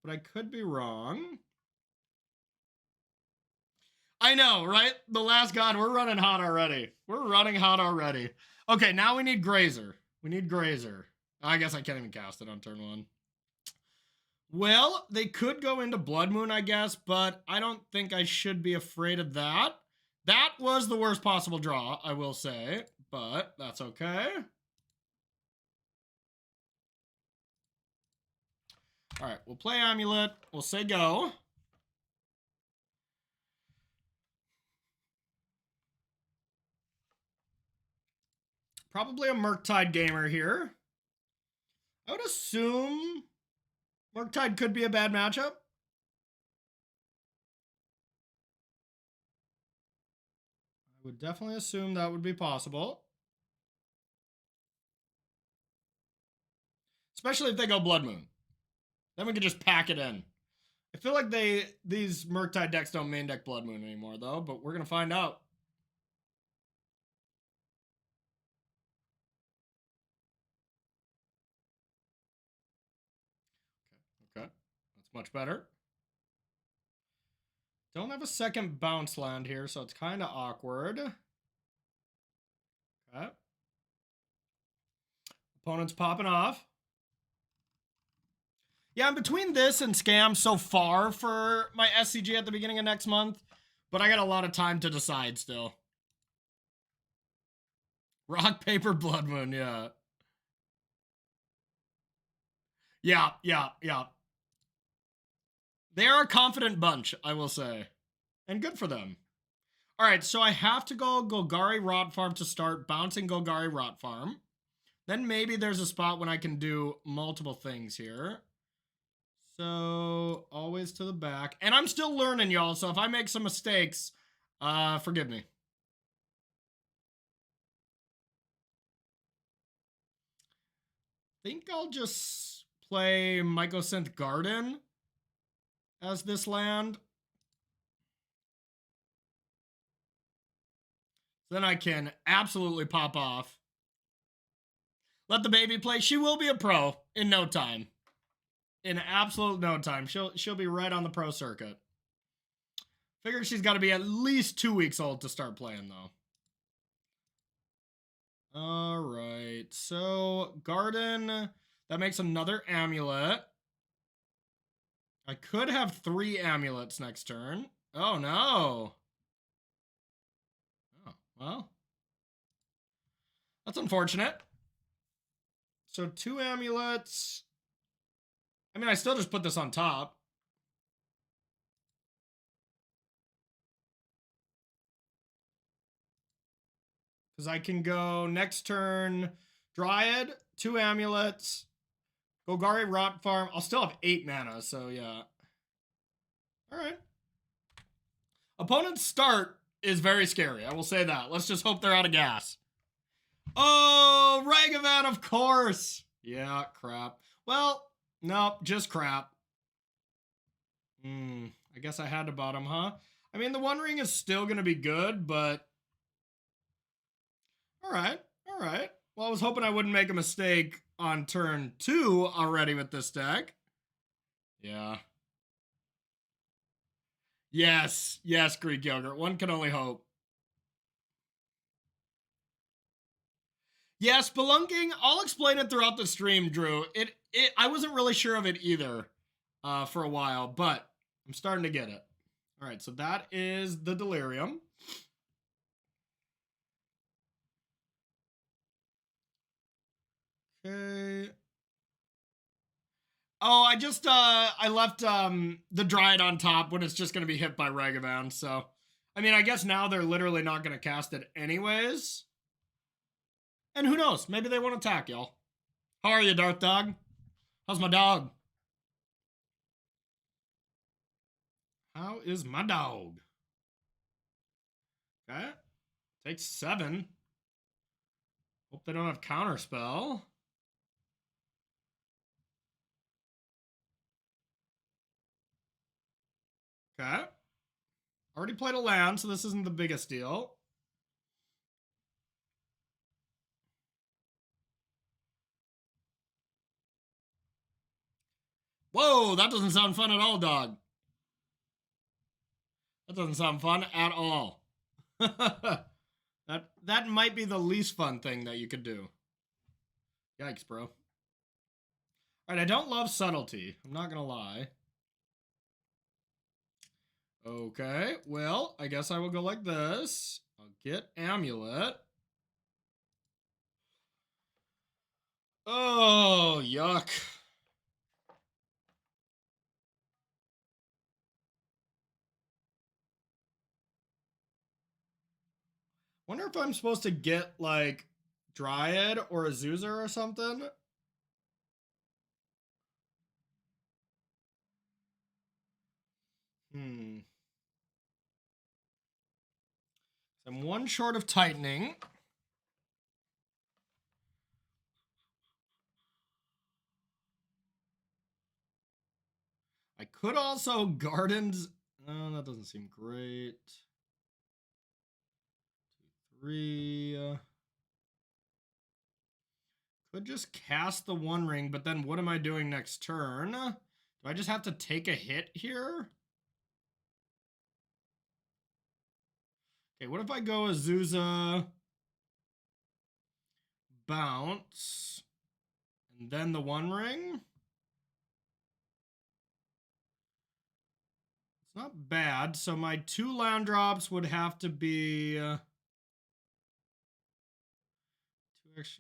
but I could be wrong. I know, right? The last god, we're running hot already. We're running hot already. Okay, now we need Grazer. We need Grazer. I guess I can't even cast it on turn 1. Well, they could go into Blood Moon, I guess, but I don't think I should be afraid of that. That was the worst possible draw, I will say, but that's okay. All right, we'll play Amulet. We'll say go. Probably a Murktide gamer here. I would assume Murktide could be a bad matchup. I would definitely assume that would be possible. Especially if they go Blood Moon. Then we can just pack it in. I feel like these Murktide decks don't main deck Blood Moon anymore, though, but we're going to find out. Okay, that's much better. Don't have a second bounce land here, so it's kind of awkward. Okay. Opponent's popping off. Yeah, I'm between this and Scam so far for my SCG at the beginning of next month, but I got a lot of time to decide still. Rock, paper, blood moon, yeah. Yeah. They are a confident bunch, I will say. And good for them. All right, so I have to go Golgari Rot Farm to start bouncing Golgari Rot Farm. Then maybe there's a spot when I can do multiple things here. So always to the back. And I'm still learning, y'all, so if I make some mistakes, forgive me. I think I'll just play Mycosynth Garden as this land. Then I can absolutely pop off. Let the baby play. She will be a pro in no time. In absolute no time. She'll be right on the pro circuit. Figure she's got to be at least 2 weeks old to start playing, though. All right. So, Garden. That makes another Amulet. I could have 3 Amulets next turn. Oh, no. Oh, well. That's unfortunate. So 2 Amulets. I mean, I still just put this on top. Because I can go next turn Dryad, 2 Amulets, Golgari Rot Farm. I'll still have 8 mana, so yeah. All right. Opponent's start is very scary. I will say that. Let's just hope they're out of gas. Oh, Ragavan, of course. Yeah, crap. Well, nope, just crap. I guess I had to bottom, huh? I mean, the One Ring is still going to be good, but... All right. Well, I was hoping I wouldn't make a mistake on turn 2 already with this deck. Yeah. Yes, Greek Yogurt. One can only hope. Yeah, spelunking, I'll explain it throughout the stream, Drew. I wasn't really sure of it either for a while, but I'm starting to get it. All right, so that is the Delirium. Okay. Oh, I just I left the Dryad on top when it's just going to be hit by Ragavan, so I mean, I guess now they're literally not going to cast it anyways. And who knows? Maybe they won't attack, y'all. How are you, Darth Dog? How's my dog? How is my dog? Okay. Takes 7. Hope they don't have Counterspell. Okay. Already played a land, so this isn't the biggest deal. Whoa, that doesn't sound fun at all, dog. That doesn't sound fun at all. that might be the least fun thing that you could do. Yikes, bro. Alright, I don't love subtlety. I'm not gonna lie. Okay, well, I guess I will go like this. I'll get Amulet. Oh, yuck. Wonder if I'm supposed to get, like, Dryad or Azusa or something? I'm one short of tightening. I could also Gardens. No, that doesn't seem great. 2, 3. Could just cast the One Ring, but then what am I doing next turn? Do I just have to take a hit here? Okay, what if I go Azusa, bounce, and then the One Ring? It's not bad. So my 2 land drops would have to be...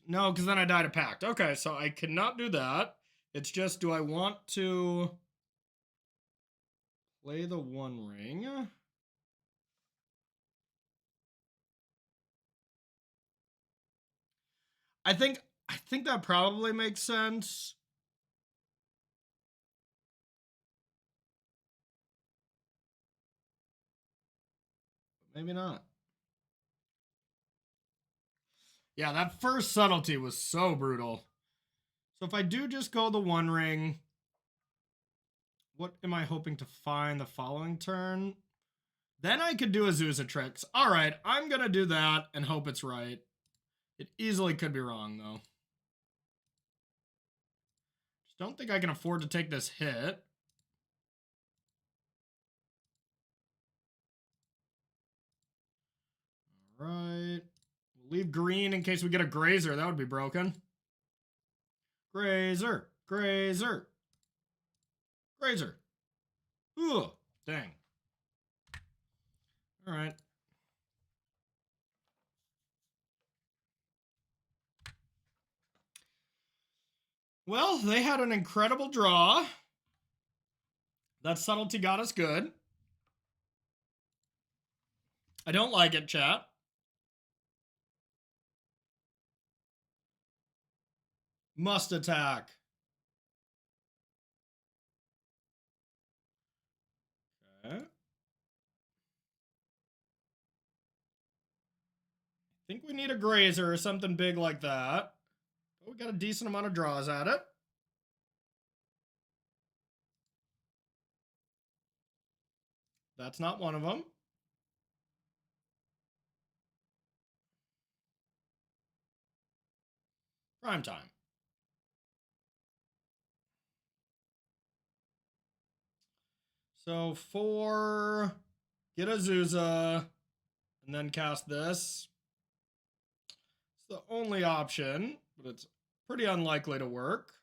no, because then I died a pact. Okay, so I cannot do that. It's just, do I want to play the One Ring? I think that probably makes sense. Maybe not. Yeah, that first subtlety was so brutal. So if I do just go the One Ring, what am I hoping to find the following turn? Then I could do Azusa tricks. All right, I'm going to do that and hope it's right. It easily could be wrong, though. Just don't think I can afford to take this hit. All right. We'll leave green in case we get a Grazer. That would be broken. Grazer. Grazer. Grazer. Ooh, dang. All right. Well, they had an incredible draw. That subtlety got us good. I don't like it, chat. Must attack. Okay. I think we need a Grazer or something big like that. But we got a decent amount of draws at it. That's not one of them. Prime time. So 4, get Azusa, and then cast this. It's the only option, but it's pretty unlikely to work.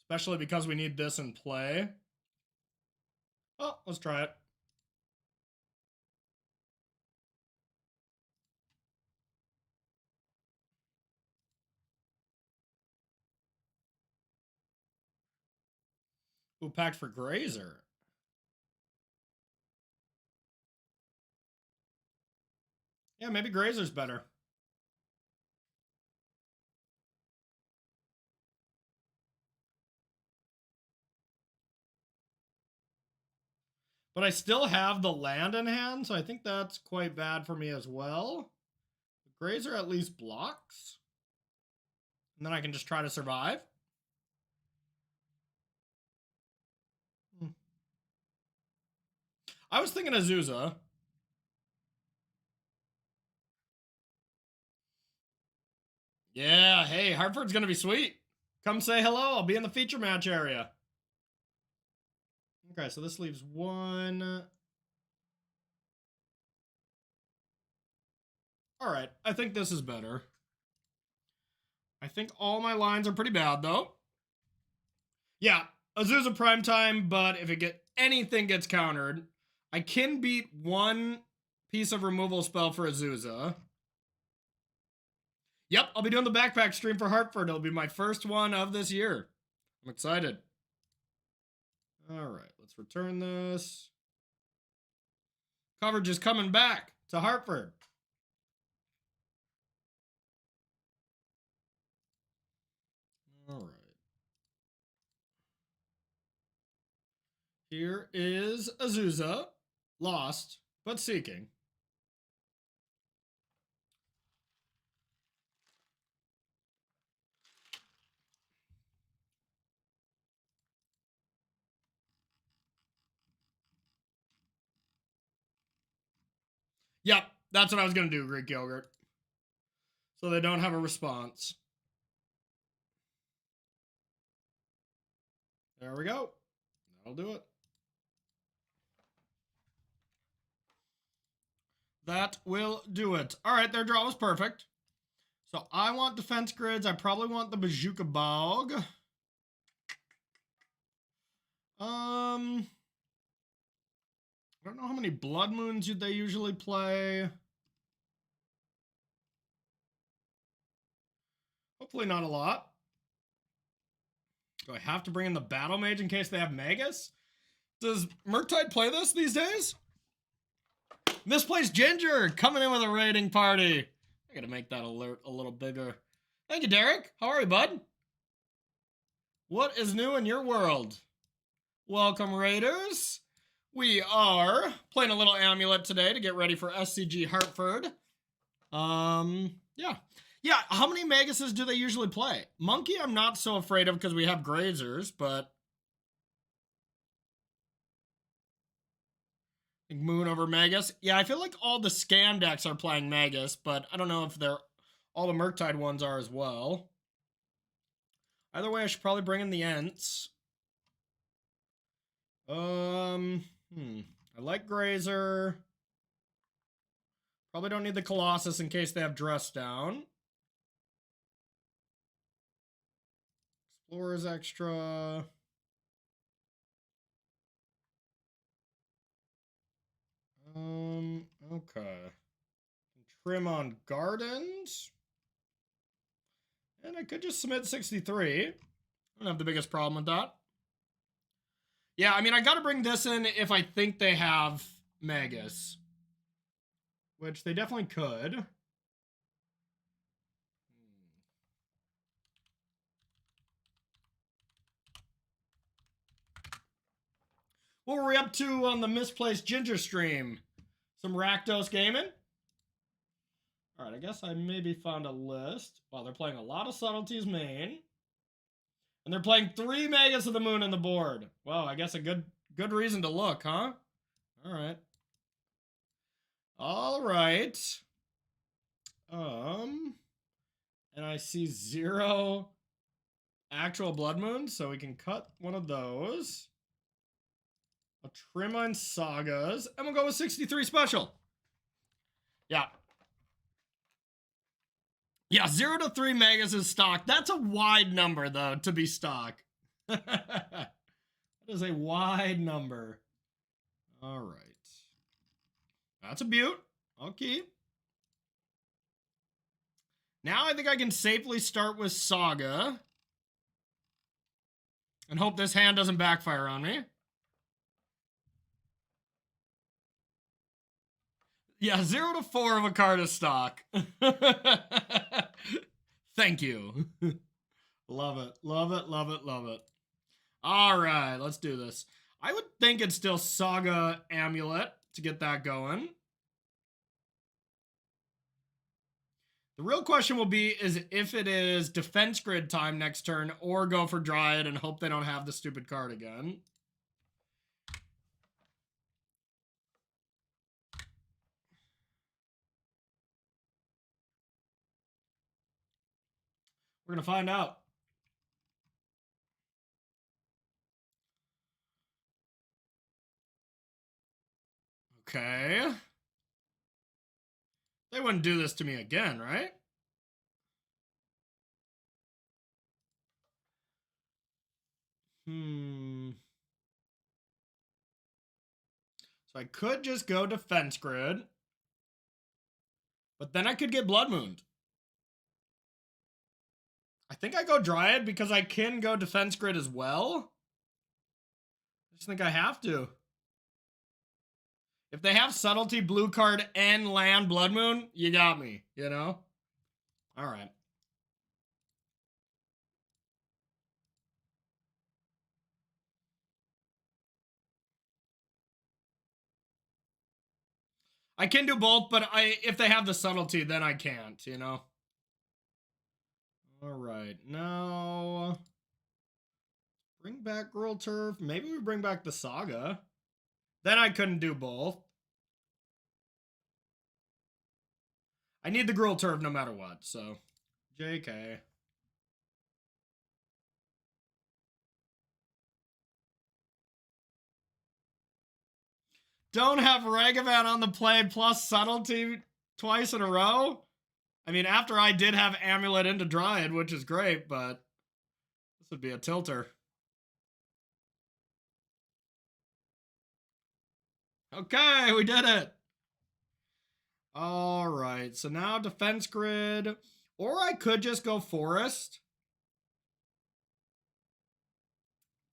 Especially because we need this in play. Oh, let's try it. Who packed for Grazer? Yeah, maybe Grazer's better. But I still have the land in hand, so I think that's quite bad for me as well. Grazer at least blocks. And then I can just try to survive. I was thinking Azusa. Yeah, hey, Hartford's gonna be sweet. Come say hello. I'll be in the feature match area. Okay, so this leaves one. All right, I think this is better. I think all my lines are pretty bad, though. Yeah, Azusa primetime, but if anything gets countered, I can beat one piece of removal spell for Azusa. Yep, I'll be doing the backpack stream for Hartford. It'll be my first one of this year. I'm excited. All right, let's return this. Coverage is coming back to Hartford. All right. Here is Azusa, lost, but seeking. Yep, that's what I was going to do, Greek Yogurt. So they don't have a response. There we go. That'll do it. That will do it. All right, their draw was perfect. So I want defense grids. I probably want the Bazooka Bog. I don't know how many Blood Moons they usually play. Hopefully not a lot. Do I have to bring in the Battle Mage in case they have Magus? Does Murktide play this these days? Misplaced Ginger coming in with a raiding party. I gotta make that alert a little bigger. Thank you, Derek. How are you, bud? What is new in your world? Welcome, Raiders. We are playing a little Amulet today to get ready for SCG Hartford. Yeah. Yeah, how many Maguses do they usually play? Monkey, I'm not so afraid of because we have Grazers, but Moon over Magus. Yeah, I feel like all the scam decks are playing Magus, but I don't know if all the Murktide ones are as well. Either way, I should probably bring in the Ents. I like Grazer. Probably don't need the Colossus in case they have Dress Down. Explorer's extra. Okay. Trim on Gardens. And I could just submit 63. I don't have the biggest problem with that. Yeah, I mean, I gotta bring this in if I think they have Magus. Which they definitely could. What were we up to on the Misplaced Ginger stream? Some Rakdos gaming? Alright, I guess I maybe found a list. Wow, they're playing a lot of Subtleties main. And they're playing 3 Magus of the Moon on the board. Wow, I guess a good reason to look, huh? Alright. Alright. And I see 0 actual Blood Moons, so we can cut one of those. A trim on Sagas, and we'll go with 63 special. Yeah. Yeah, 0 to 3 Magus is stock. That's a wide number, though, to be stock. That is a wide number. All right. That's a beaut. I'll keep. Now I think I can safely start with Saga. And hope this hand doesn't backfire on me. Yeah, 0 to 4 of a card is stock. Thank you. Love it. Love it. Love it. Love it. All right, let's do this. I would think it's still Saga Amulet to get that going. The real question will be is if it is defense grid time next turn or go for Dryad and hope they don't have the stupid card again. We're gonna find out. Okay. They wouldn't do this to me again, right? So I could just go Defense Grid. But then I could get Blood Mooned. I think I go Dryad because I can go Defense Grid as well. I just think I have to. If they have Subtlety, Blue Card, and land Blood Moon, you got me, you know? Alright. I can do both, but if they have the Subtlety, then I can't, you know? Alright, now... Bring back Girl Turf. Maybe we bring back the Saga. Then I couldn't do both. I need the Girl Turf no matter what, so... JK. Don't have Ragavan on the play plus Subtlety twice in a row? I mean, after I did have Amulet into Dryad, which is great, but this would be a tilter. Okay, we did it. All right, so now Defense Grid. Or I could just go Forest.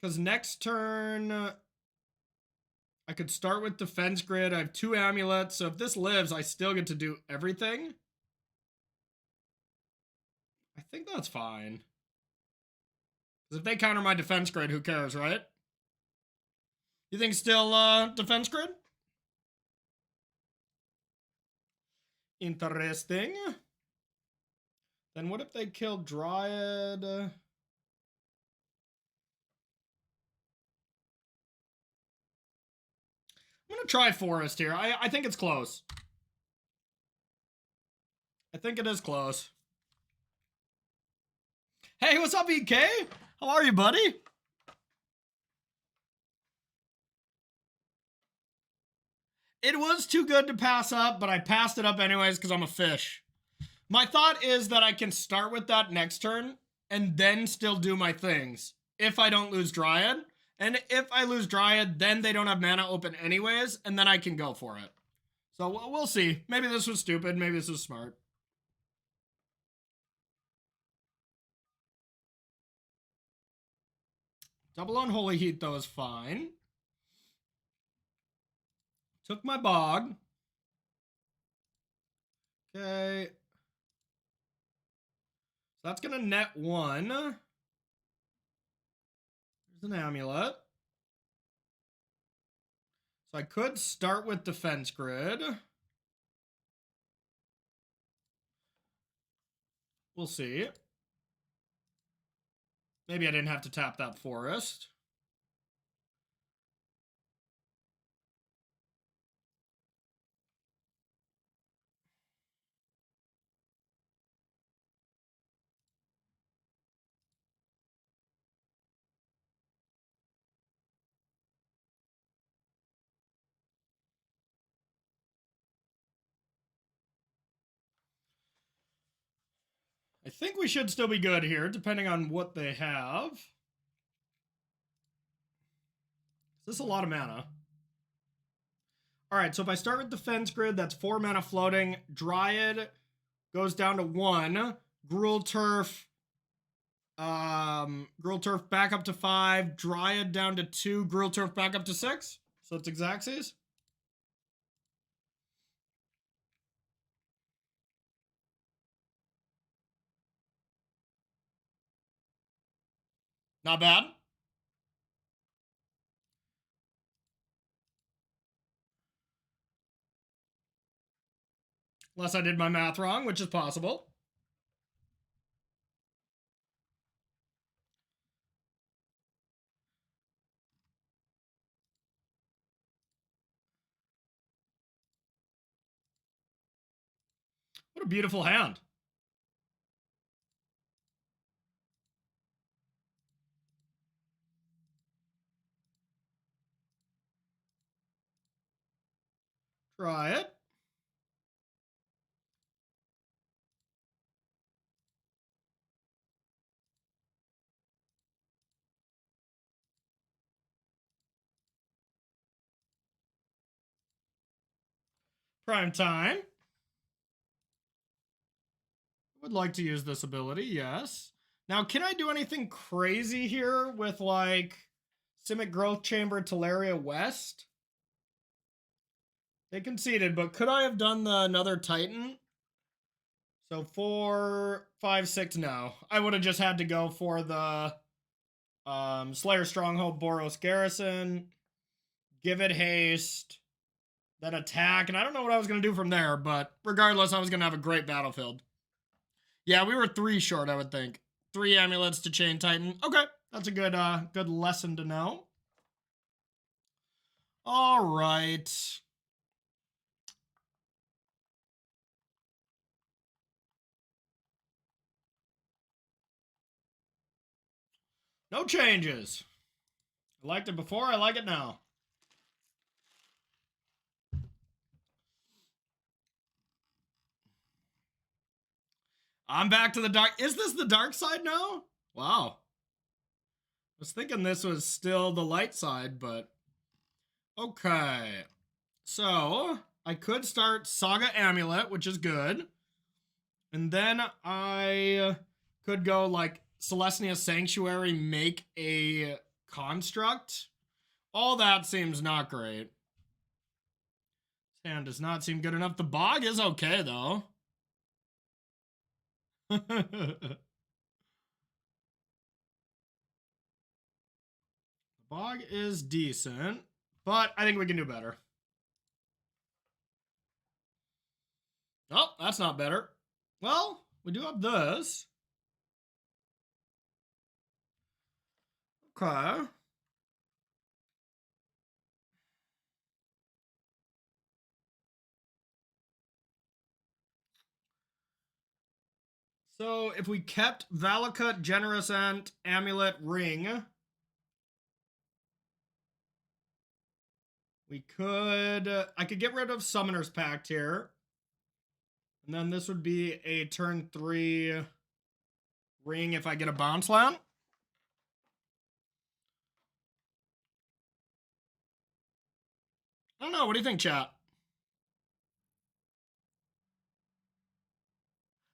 Because next turn, I could start with Defense Grid. I have 2 Amulets, so if this lives, I still get to do everything. I think that's fine. Because if they counter my Defense Grid, who cares, right? You think still Defense Grid? Interesting. Then what if they kill Dryad? I'm going to try Forest here. I think it's close. I think it is close. Hey, what's up, EK? How are you, buddy? It was too good to pass up, but I passed it up anyways because I'm a fish. My thought is that I can start with that next turn and then still do my things if I don't lose Dryad. And if I lose Dryad, then they don't have mana open anyways, and then I can go for it. So we'll see. Maybe this was stupid. Maybe this was smart. Double Unholy Heat, though, is fine. Took my Bog. Okay. So that's going to net 1. There's an Amulet. So I could start with Defense Grid. We'll see. Maybe I didn't have to tap that Forest. I think we should still be good here, depending on what they have. This is a lot of mana. Alright, so if I start with Defense Grid, that's 4 mana floating. Dryad goes down to 1. Gruul Turf. Gruul Turf back up to 5. Dryad down to 2. Gruul Turf back up to 6. So it's Xaxes. Not bad. Unless I did my math wrong, which is possible. What a beautiful hand. Try it. Prime time. Would like to use this ability, yes. Now, can I do anything crazy here with like Simic Growth Chamber, Teleria West? They conceded, but could I have done another Titan? So 4, 5, 6, no. I would have just had to go for the Slayer Stronghold, Boros Garrison, give it haste, then attack, and I don't know what I was going to do from there, but regardless, I was going to have a great battlefield. Yeah, we were 3 short, I would think. 3 amulets to Chain Titan. Okay, that's a good lesson to know. All right. No changes. I liked it before, I like it now. I'm back to the dark. Is this the dark side now? Wow. I was thinking this was still the light side, but okay. So I could start Saga Amulet, which is good. And then I could go like Celestia Sanctuary, make a construct. All that seems not great. Hand does not seem good enough. The Bog is okay, though. The Bog is decent, but I think we can do better. Oh, that's not better. Well, we do have this. Okay. So if we kept Valakut, Generous Ant, Amulet, Ring, we could... I could get rid of Summoner's Pact here. And then this would be a turn 3 Ring if I get a Bounce Land. I don't know. What do you think, chat?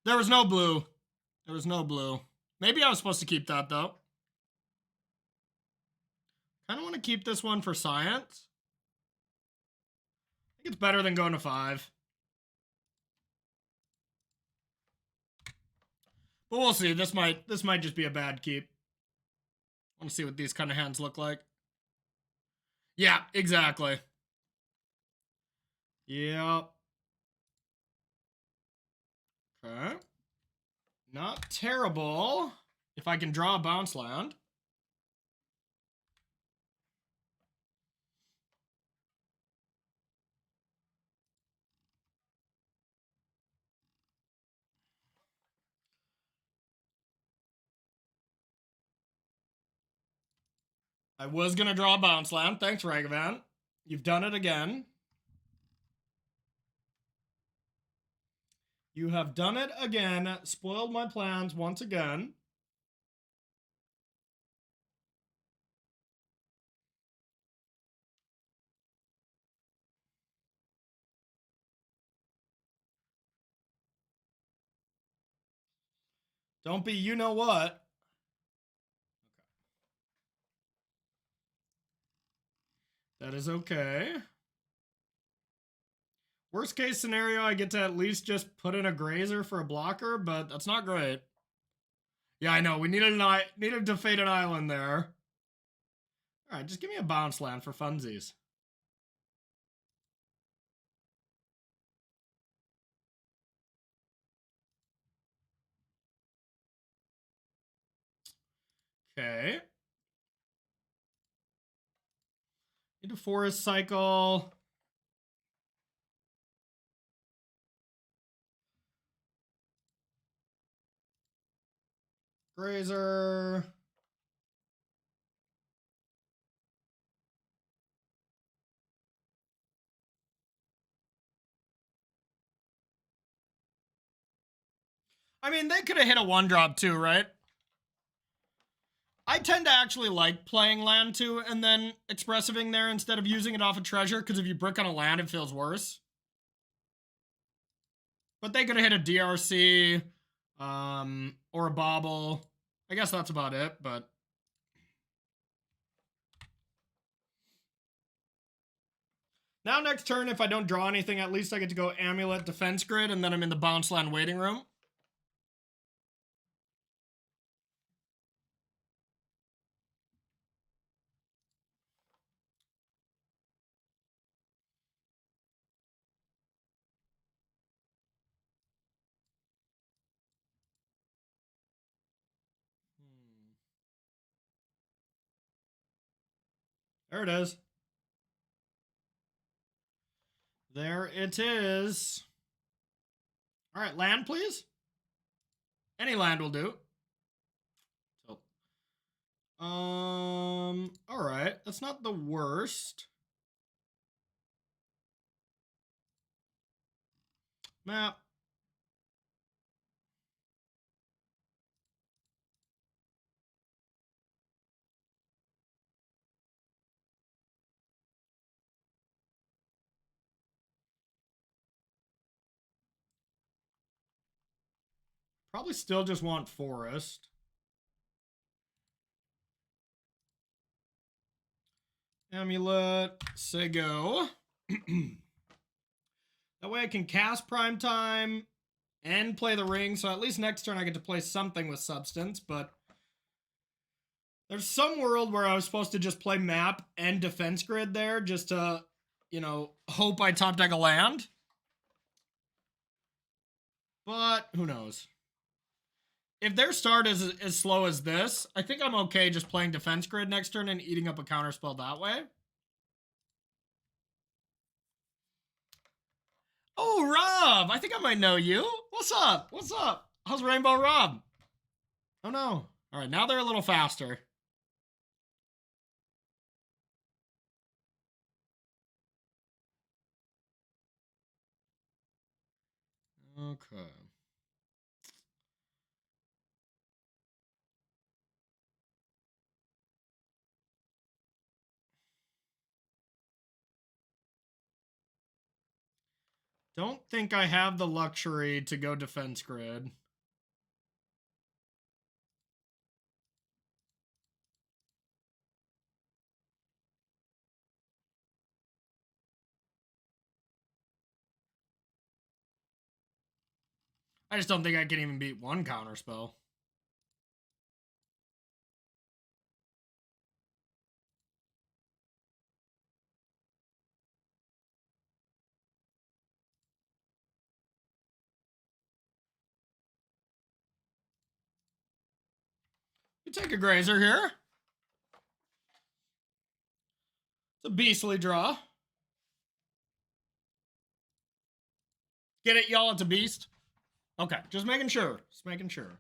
There was no blue. There was no blue. Maybe I was supposed to keep that, though. Kind of want to keep this one for science. I think it's better than going to 5. But we'll see. This might just be a bad keep. I want to see what these kind of hands look like. Yeah, exactly. Yep. Okay. Not terrible. If I can draw a bounce land. I was going to draw a bounce land. Thanks, Ragavan. You've done it again. You have done it again. Spoiled my plans once again. Don't be you know what. That is okay. Worst case scenario, I get to at least just put in a grazer for a blocker, but that's not great. Yeah, I know. We needed to fade an island there. All right, just give me a bounce land for funsies. Okay. Into forest cycle. Grazer. I mean, they could have hit a 1-drop too, right? I tend to actually like playing land 2 and then expressiving there instead of using it off a treasure, because if you brick on a land, it feels worse. But they could have hit a DRC, or a bobble. I guess that's about it, but... Now next turn, if I don't draw anything, at least I get to go Amulet, Defense Grid, and then I'm in the bounce land waiting room. There it is. There it is. All right, land, please. Any land will do. So, all right, that's not the worst. Map. Probably still just want forest. Amulet, say go. That way I can cast Prime Time and play the ring, so at least next turn I get to play something with substance, but there's some world where I was supposed to just play map and defense grid there just to, you know, hope I top deck a land. But who knows? If their start is as slow as this, I think I'm okay just playing defense grid next turn and eating up a counterspell that way. Oh, Rob! I think I might know you. What's up? What's up? How's Rainbow Rob? Oh, no. All right, now they're a little faster. Okay. Don't think I have the luxury to go defense grid. I just don't think I can even beat one counterspell. You take a grazer here. It's a beastly draw. Get it, y'all? It's a beast. Okay, just making sure. Just making sure.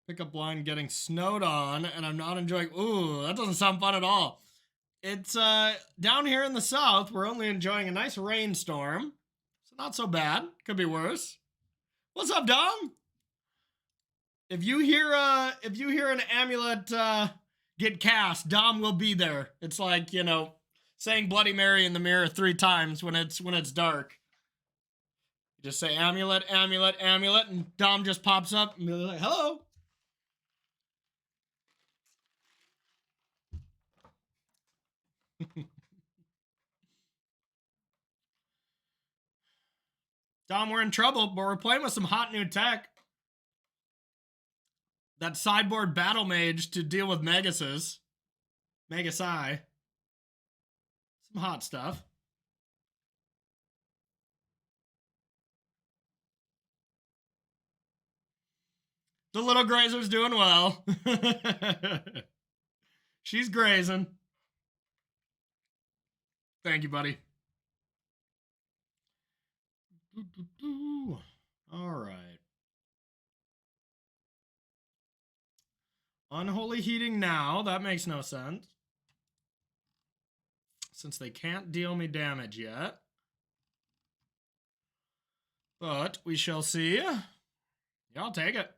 Pickup line getting snowed on, and I'm not enjoying... Ooh, that doesn't sound fun at all. It's down here in the south, we're only enjoying a nice rainstorm. So not so bad. Could be worse. What's up, Dom? If you hear an amulet get cast, Dom will be there. It's like, you know, saying Bloody Mary in the mirror 3 times when it's dark. You just say amulet, amulet, amulet, and Dom just pops up and be like, hello. Dom, we're in trouble, but we're playing with some hot new tech. That sideboard battle mage to deal with Megases. Megasi. Some hot stuff. The little grazer's doing well. She's grazing. Thank you, buddy. All right. Unholy heating now. That makes no sense. since they can't deal me damage yet. But we shall see. Yeah, I'll take it.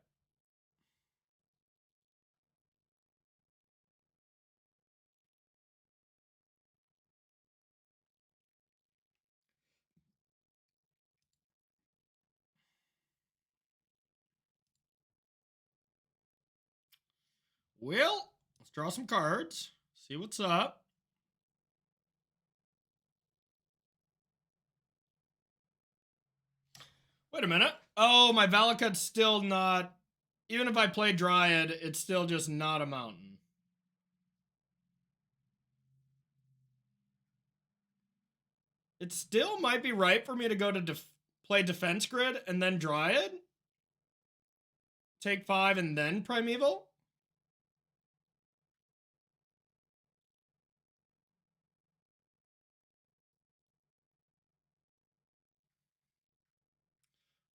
Well, let's draw some cards. See what's up. Wait a minute. Oh, my Valakut's still not... Even if I play Dryad, it's still just not a mountain. It still might be right for me to go to play Defense Grid and then Dryad. Take 5 and then Primeval.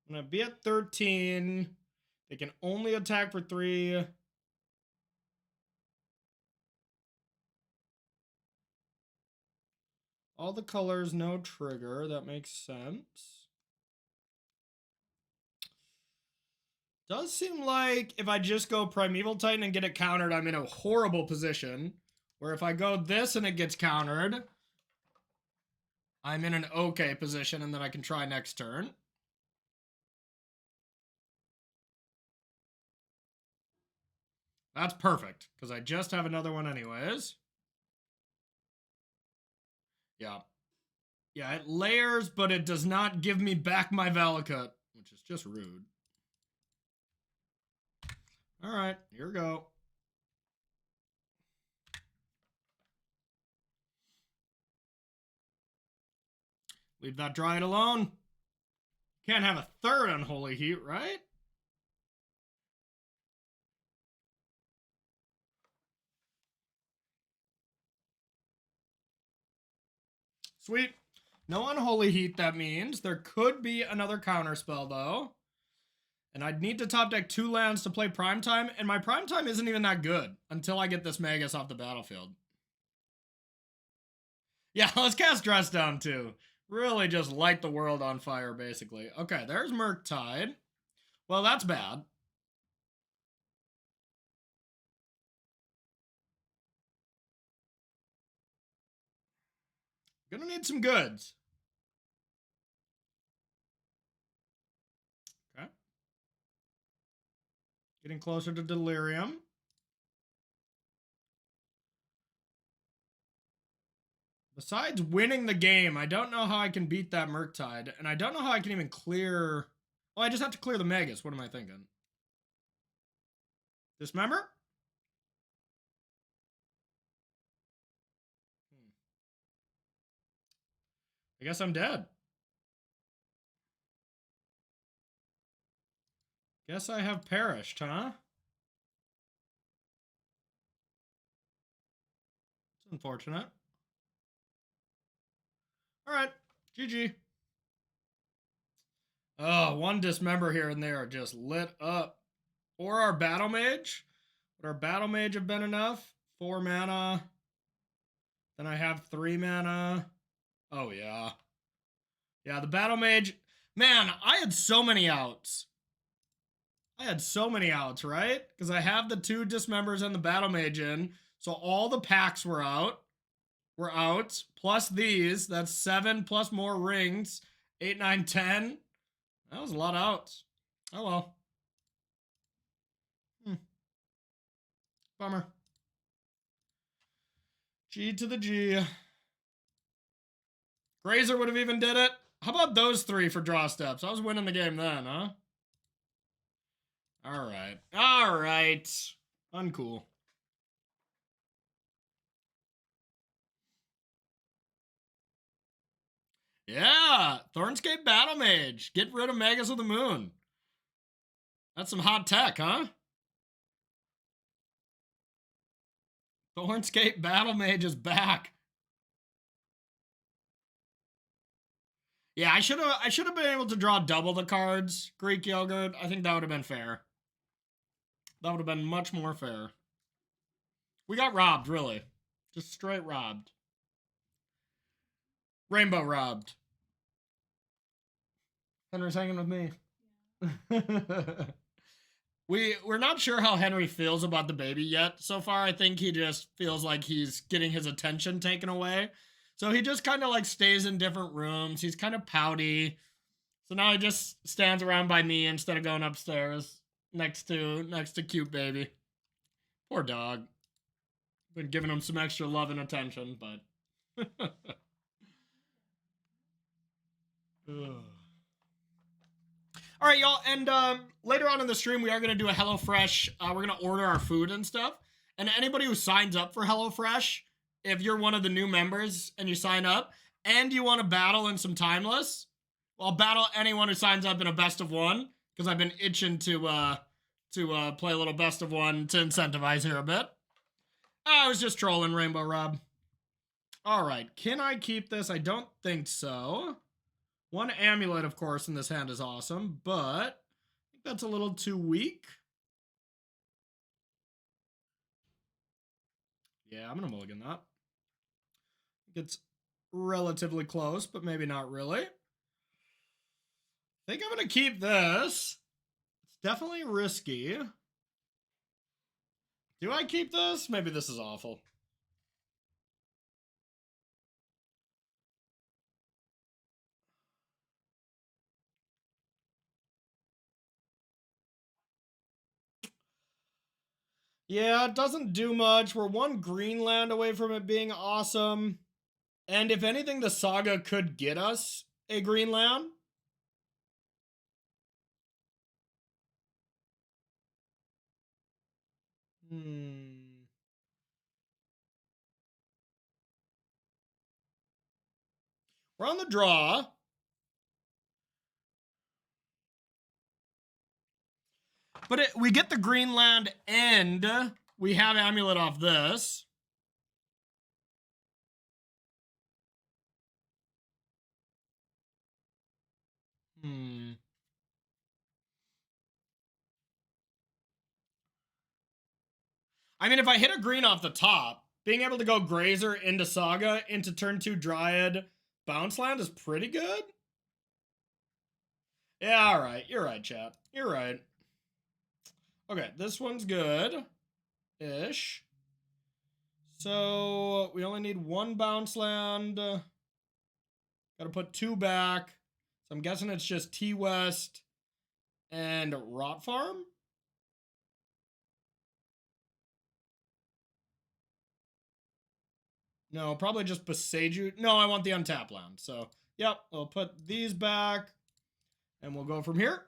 I'm going to be at 13. They can only attack for 3. All the colors, no trigger. That makes sense. Does seem like if I just go Primeval Titan and get it countered, I'm in a horrible position. Where if I go this and it gets countered, I'm in an okay position and then I can try next turn. That's perfect, because I just have another one anyways. Yeah. Yeah, it layers, but it does not give me back my Valakut, which is just rude. All right, here we go. Leave that Dryad alone. Can't have a third Unholy Heat, right? Sweet. No Unholy Heat, that means. There could be another counterspell, though. And I'd need to top deck 2 lands to play Primetime, and my Primetime isn't even that good until I get this Magus off the battlefield. Yeah, let's cast Dress Down, too. Really just light the world on fire, basically. Okay, there's Murktide. Well, that's bad. Gonna need some goods. Okay. Getting closer to Delirium. Besides winning the game, I don't know how I can beat that Murktide, and I don't know how I can even clear... Oh, I just have to clear the Magus. What am I thinking? Dismember? I guess I'm dead. Guess I have perished, huh? It's unfortunate. Alright, GG. Oh, one Dismember here and there just lit up. Or our Battle Mage. Would our Battle Mage have been enough? 4 mana. Then I have 3 mana. Oh, yeah. Yeah, the Battle Mage. Man, I had so many outs. Right? Because I have the 2 Dismembers and the Battle Mage in. So all the packs were out. Plus these. That's 7 plus more rings. 8, 9, 10. That was a lot of outs. Oh, well. Bummer. G to the G. Grazer would have even did it. How about those 3 for draw steps? I was winning the game then, huh? Alright. Alright. Uncool. Yeah! Thornscape Battle Mage. Get rid of Magus of the Moon. That's some hot tech, huh? Thornscape Battle Mage is back. Yeah, I should have been able to draw double the cards, Greek Yogurt. I think that would have been fair. That would have been much more fair. We got robbed, really. Just straight robbed. Rainbow robbed. Henry's hanging with me. We're not sure how Henry feels about the baby yet. So far, I think he just feels like he's getting his attention taken away. So he just kind of like stays in different rooms. He's kind of pouty. So now he just stands around by me instead of going upstairs next to cute baby. Poor dog. Been giving him some extra love and attention, but all right, y'all. And later on in the stream, we are going to do a HelloFresh. We're going to order our food and stuff. And anybody who signs up for HelloFresh, if you're one of the new members and you sign up and you want to battle in some timeless, well, battle anyone who signs up in a best of one, because I've been itching to play a little best of one to incentivize here a bit. I was just trolling, Rainbow Rob. All right, can I keep this? I don't think so. One amulet, of course, in this hand is awesome, but I think that's a little too weak. Yeah, I'm going to mulligan that. I think it's relatively close, but maybe not really. I think I'm going to keep this. It's definitely risky. Do I keep this? Maybe this is awful. Yeah, it doesn't do much. We're one green land away from it being awesome. And if anything, the saga could get us a green land. We're on the draw. But we get the green land and we have Amulet off this. I mean, if I hit a green off the top, being able to go Grazer into Saga into turn 2 Dryad bounce land is pretty good. Yeah, all right. You're right, chat. You're right. Okay, this one's good-ish. So we only need one bounce land. Gotta put 2 back. So I'm guessing it's just T-West and Rot Farm. No, probably just Boseiju. No, I want the untap land. So, yep, I'll put these back. And we'll go from here.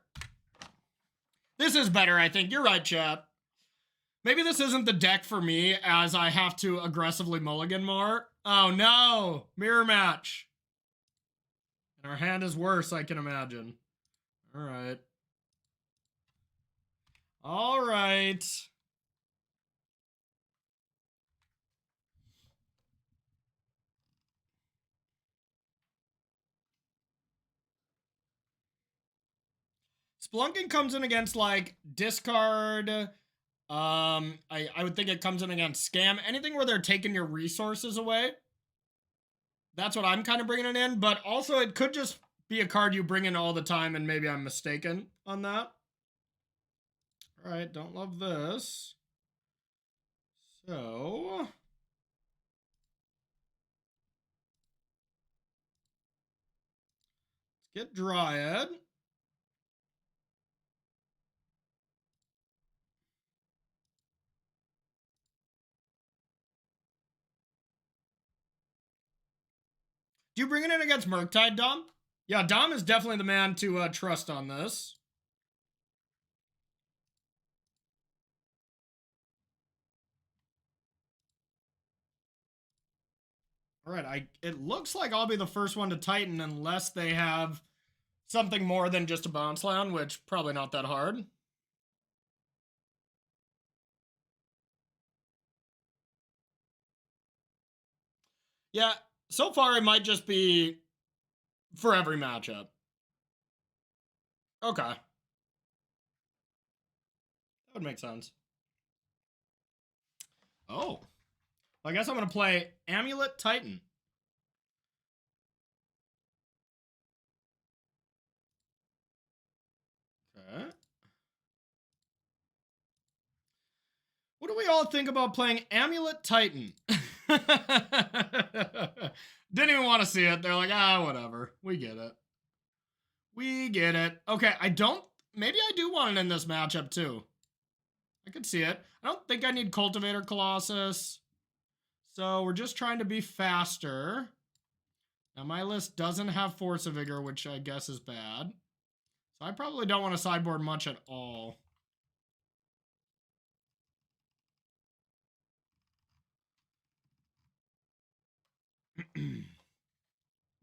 This is better, I think. You're right, chat. Maybe this isn't the deck for me, as I have to aggressively mulligan more. Oh, no. Mirror match. And our hand is worse, I can imagine. All right. All right. Splunking comes in against, like, discard. I would think it comes in against scam. Anything where they're taking your resources away. That's what I'm kind of bringing it in. But also, it could just be a card you bring in all the time, and maybe I'm mistaken on that. All right, don't love this. So... let's get Dryad. Do you bring it in against Murktide, Dom? Yeah, Dom is definitely the man to trust on this. All right, it looks like I'll be the first one to Titan unless they have something more than just a bounce land, which probably not that hard. Yeah, so far it might just be for every matchup. Okay. That would make sense. Oh. I guess I'm going to play Amulet Titan. Okay. What do we all think about playing Amulet Titan? Didn't even want to see it. They're like, ah, whatever. We get it. We get it. Okay, maybe I do want it in this matchup too. I could see it. I don't think I need Cultivator Colossus. So we're just trying to be faster. Now my list doesn't have Force of Vigor, which I guess is bad. So I probably don't want to sideboard much at all.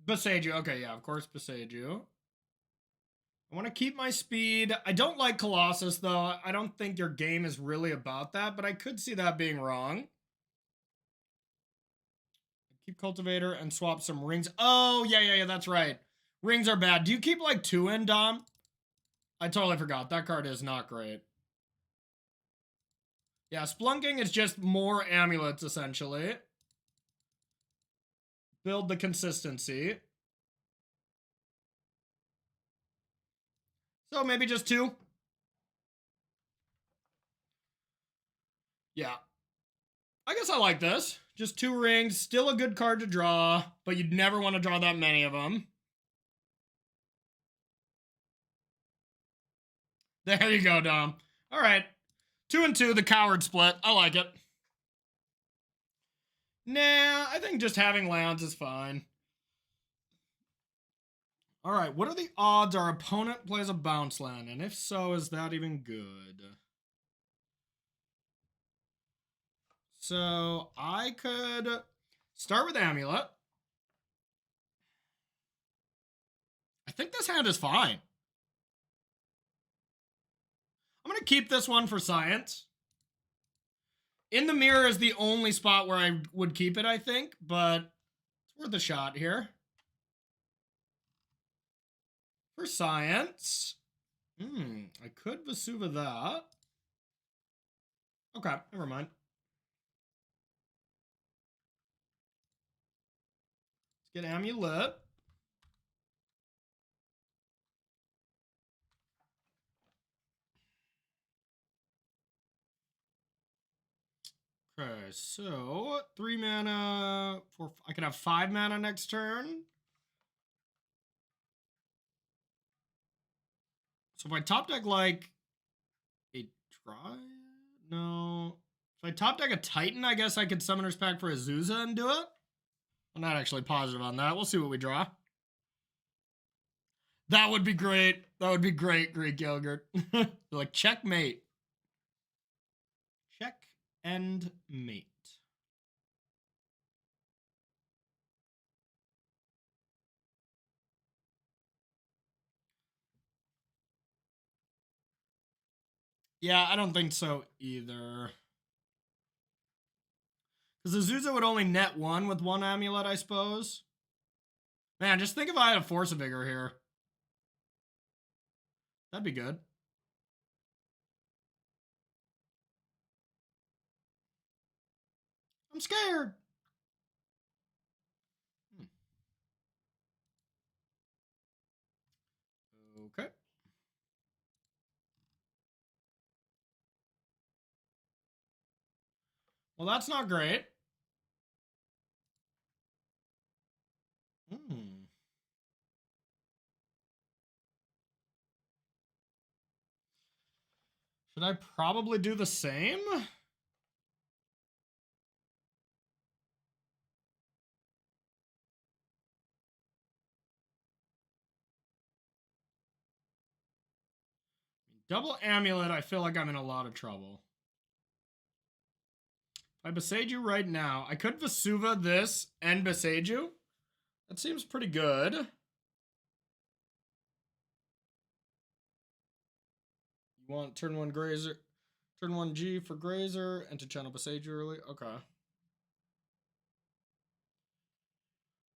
Beseiju. Okay, yeah, of course, Beseiju. I want to keep my speed. I don't like Colossus, though. I don't think your game is really about that, but I could see that being wrong. Keep Cultivator and swap some rings. Oh, yeah, that's right. Rings are bad. Do you keep, like, 2 in, Dom? I totally forgot. That card is not great. Yeah, Splunking is just more amulets, essentially. Build the consistency. So maybe just 2. Yeah. I guess I like this. Just 2 rings. Still a good card to draw, but you'd never want to draw that many of them. There you go, Dom. All right. 2 and 2, the coward split. I like it. Nah, I think just having lands is fine. All right, what are the odds our opponent plays a bounce land? And if so, is that even good? So I could start with Amulet. I think this hand is fine. I'm going to keep this one for science. In the Mirror is the only spot where I would keep it, I think, but it's worth a shot here. For science. I could Vesuva that. Okay, never mind. Let's get Amulet. Okay, so 3 mana. I can have 5 mana next turn. So if I top deck like a Dryad? No. If I top deck a Titan, I guess I could Summoner's Pact for Azusa and do it. I'm not actually positive on that. We'll see what we draw. That would be great. That would be great, Greek Yogurt. Like, checkmate. Check and mate. Yeah, I don't think so either. Because Azusa would only net 1 with 1 amulet, I suppose. Man, just think if I had a Force of Vigor here. That'd be good. I'm scared. Okay. Well, that's not great. Should I probably do the same? Double Amulet, I feel like I'm in a lot of trouble. If I Beseiju right now, I could Vesuva this and Beseiju. That seems pretty good. You want turn 1 Grazer, turn 1 G for Grazer, and to channel Beseiju early? Okay.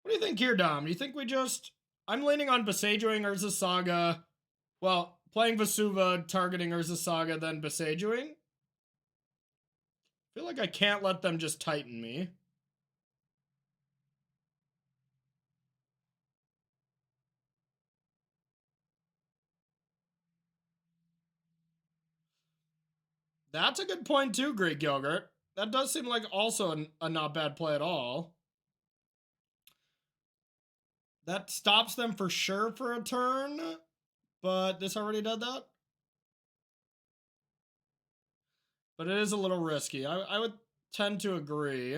What do you think here, Dom? Do you think we just... I'm leaning on Beseijuing Urza Saga. Well, playing Vesuva, targeting Urza Saga, then Beseijuing. I feel like I can't let them just Titan me. That's a good point too, Greek Yogurt. That does seem like also a not bad play at all. That stops them for sure for a turn, but this already did that. But it is a little risky. I would tend to agree.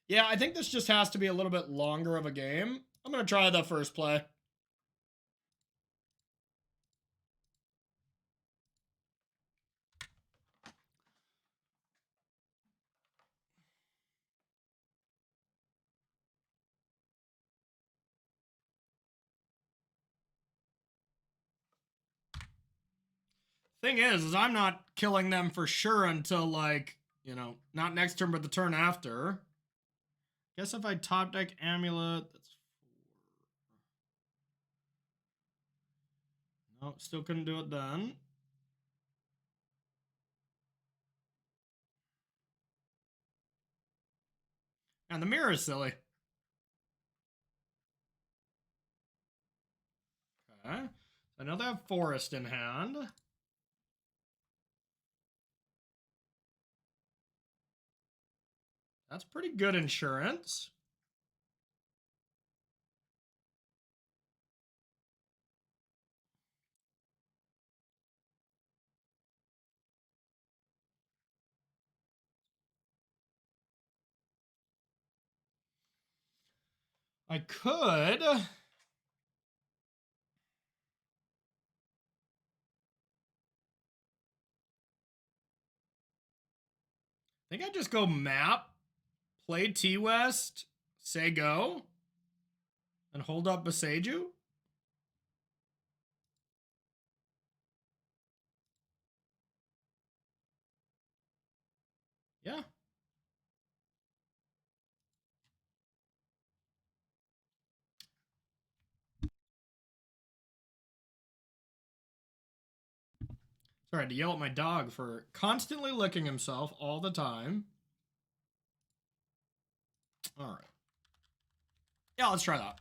Yeah, I think this just has to be a little bit longer of a game. I'm going to try the first play. Thing is I'm not killing them for sure until, like, you know, not next turn, but the turn after. Guess if I top deck Amulet, that's 4. No, still couldn't do it then. And the mirror is silly. Okay. I know they have Forest in hand. That's pretty good insurance. I could. I think I just go map, play T West, say go, and hold up Beseju. Yeah. Sorry, I had to yell at my dog for constantly licking himself all the time. All right. Yeah, let's try that.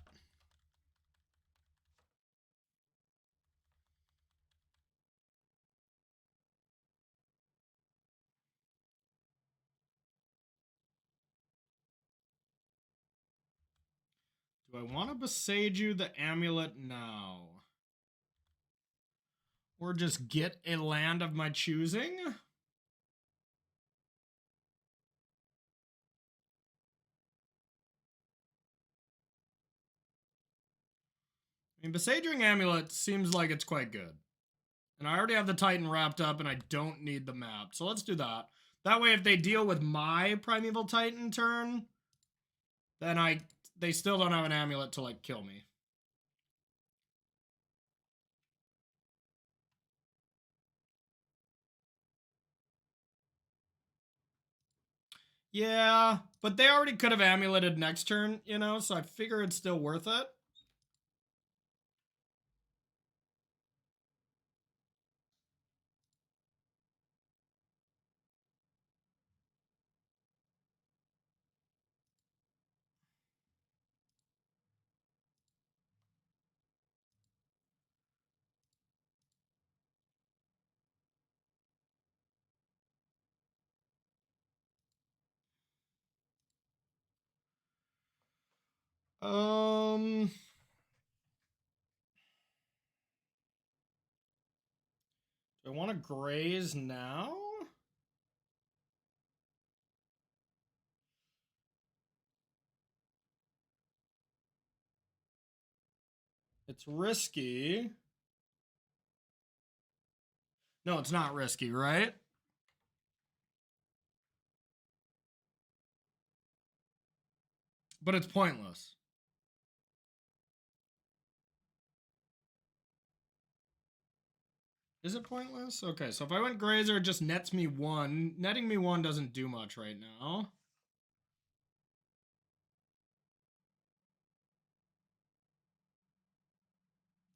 Do I want to Beseju the Amulet now? Or just get a land of my choosing? I mean, Besejuing Amulet seems like it's quite good. And I already have the Titan wrapped up and I don't need the map. So let's do that. That way, if they deal with my Primeval Titan turn, then they still don't have an amulet to, like, kill me. Yeah, but they already could have amuleted next turn, you know, so I figure it's still worth it. Do I want to graze now? It's risky. No, it's not risky, right? But it's pointless. Is it pointless? Okay, so if I went Grazer, it just nets me 1. Netting me 1 doesn't do much right now.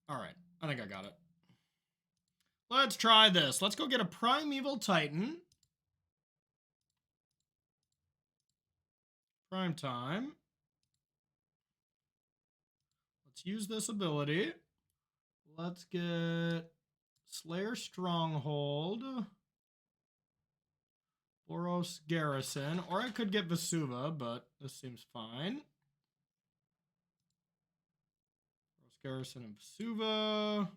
All right, I think I got it. Let's try this. Let's go get a Primeval Titan. Prime time. Let's use this ability. Let's get Slayer Stronghold. Boros Garrison. Or I could get Vesuva, but this seems fine. Boros Garrison and Vesuva.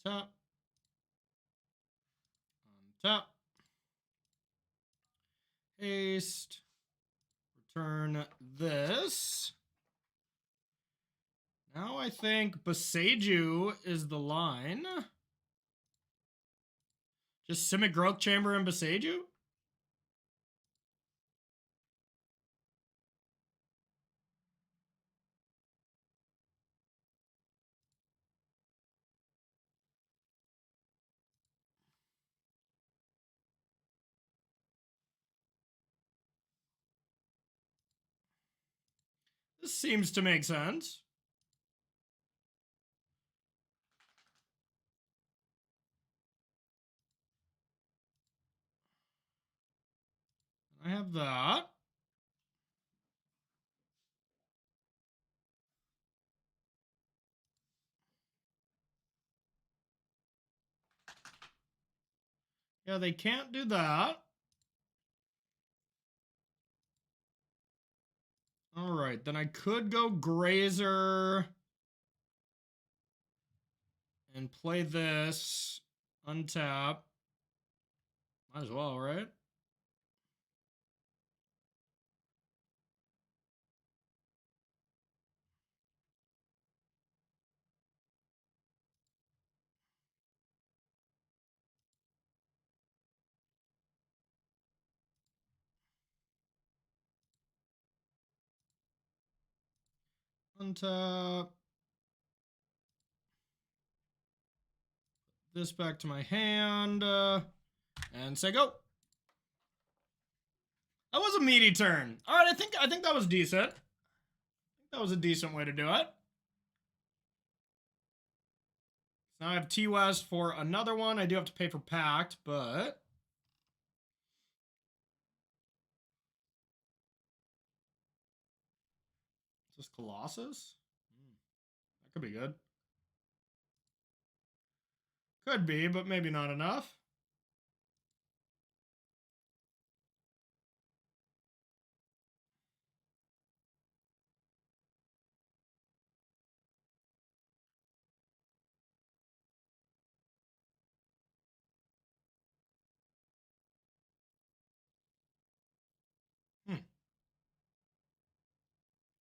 Untap. Untap. Haste. Return this. Now I think Boseiju is the line. Just Simic Growth Chamber and Boseiju? This seems to make sense. I have that. Yeah, they can't do that. All right, then I could go Grazer and play this, untap. Might as well, right? Untap. This back to my hand. And say go. That was a meaty turn. All right, I think that was decent. That was a decent way to do it. Now I have T-West for another one. I do have to pay for Pact, but... Is this Colossus? That could be good. Could be, but maybe not enough.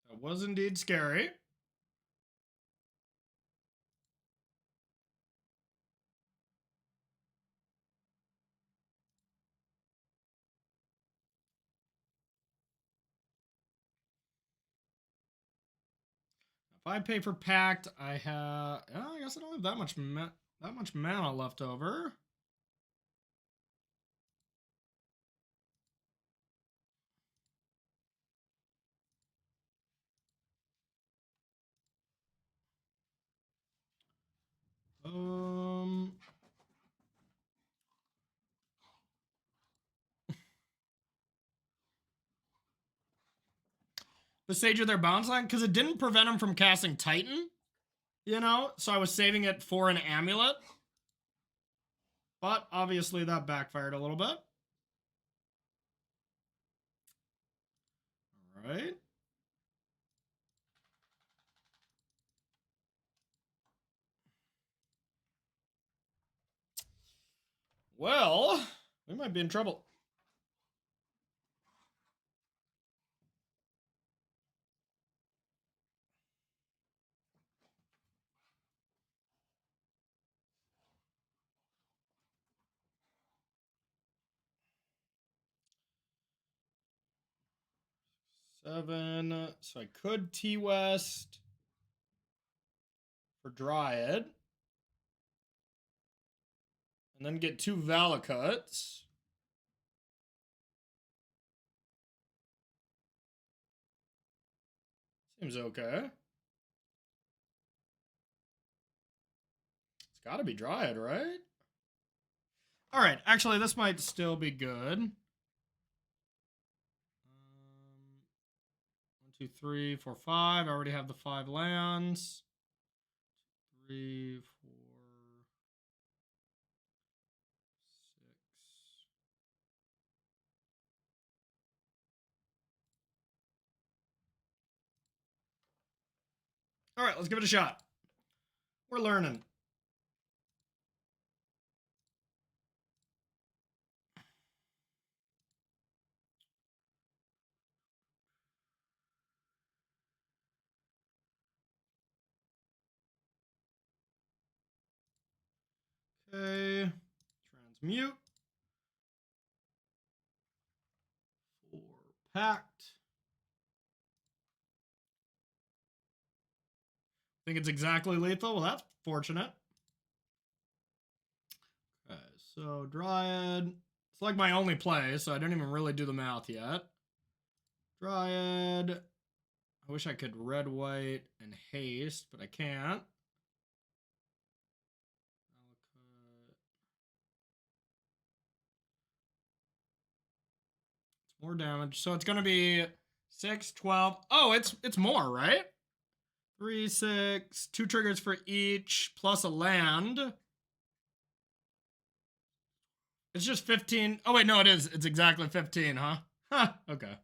That was indeed scary. If I pay for Pact, I have... Oh, I guess I don't have that much mana left over. The Sage of their bounce line, because it didn't prevent him from casting Titan, you know? So I was saving it for an Amulet. But obviously that backfired a little bit. All right. Well, we might be in trouble. Seven. So I could T-West for Dryad. And then get 2 Valakuts. Seems okay. It's got to be Dryad, right? All right. Actually, this might still be good. 1, 2, 3, 4, 5. I already have the 5 lands. 3, 4, 6. All right, let's give it a shot. We're learning. Okay. Transmute. 4 packed. Think it's exactly lethal? Well, that's fortunate. Okay, so Dryad. It's like my only play, so I don't even really do the math yet. Dryad. I wish I could red, white, and haste, but I can't. It's more damage. So it's going to be 6, 12. Oh, it's more, right? 3, 6. 2 triggers for each, plus a land. It's just 15. Oh, wait, no, it is. It's exactly 15, huh? Huh, okay.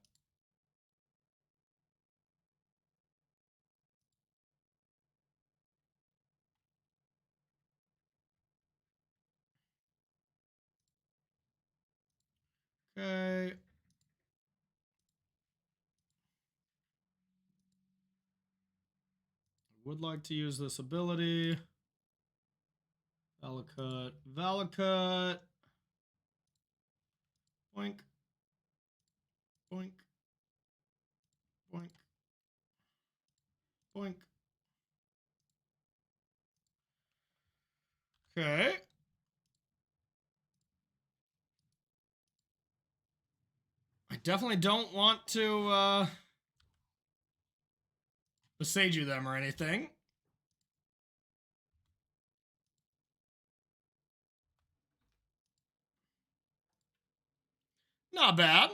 Okay. Would like to use this ability. Valakut. Valakut. Boink. Boink. Boink. Boink. Okay. I definitely don't want to besage you them or anything. Not bad.